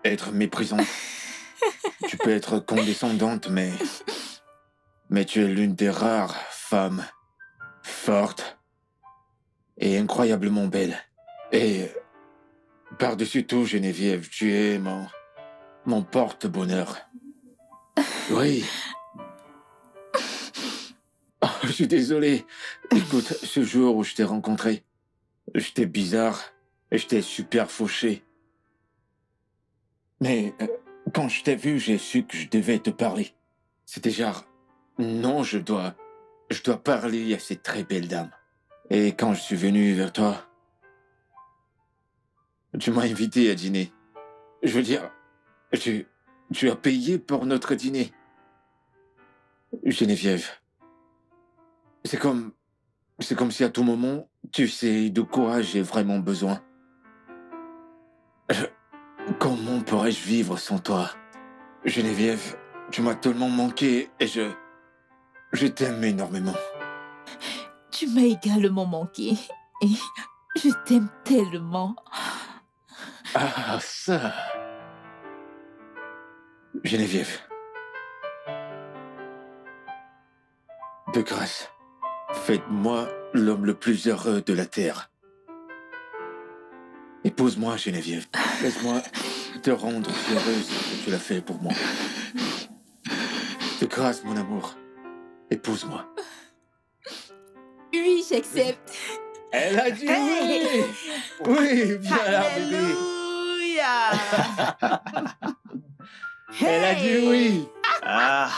I: être méprisante, tu peux être condescendante, mais tu es l'une des rares femmes fortes et incroyablement belles. Et par-dessus tout, Geneviève, tu es mon porte-bonheur. Oui. Oh, je suis désolé. Écoute, ce jour où je t'ai rencontré, j'étais bizarre et j'étais super fauché. Mais quand je t'ai vu, j'ai su que je devais te parler. C'était genre, non, je dois parler à cette très belle dame. Et quand je suis venu vers toi, tu m'as invité à dîner. Je veux dire, tu as payé pour notre dîner. Geneviève, c'est comme si à tout moment, tu sais de quoi j'ai vraiment besoin. Comment pourrais-je vivre sans toi? Geneviève, tu m'as tellement manqué et je t'aime énormément.
C: Tu m'as également manqué. Et je t'aime tellement.
I: Ah, ça. Geneviève. De grâce, faites-moi l'homme le plus heureux de la terre. Épouse-moi, Geneviève. Laisse-moi te rendre si heureuse que tu l'as fait pour moi. De grâce, mon amour. Épouse-moi.
C: Oui, j'accepte.
I: Elle a dit oui! Oui, viens là, bébé.
E: Alléluia.
I: Elle a dit oui!
B: Ah,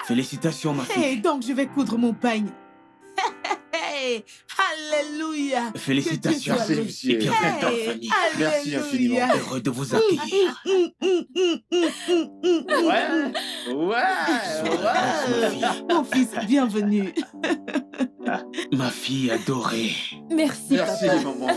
B: félicitations, ma fille.
E: Hey, donc je vais coudre mon peigne. Hey, alléluia.
B: Félicitations.
E: Que Dieu soit
I: Merci,
B: Et bienvenue dans la
E: Hey,
B: famille.
I: Merci
E: alléluia.
I: infiniment.
B: Heureux de vous accueillir.
I: Ouais.
E: Mon fils, bienvenue.
B: Ma fille adorée.
C: Merci,
I: Merci,
C: papa.
I: maman.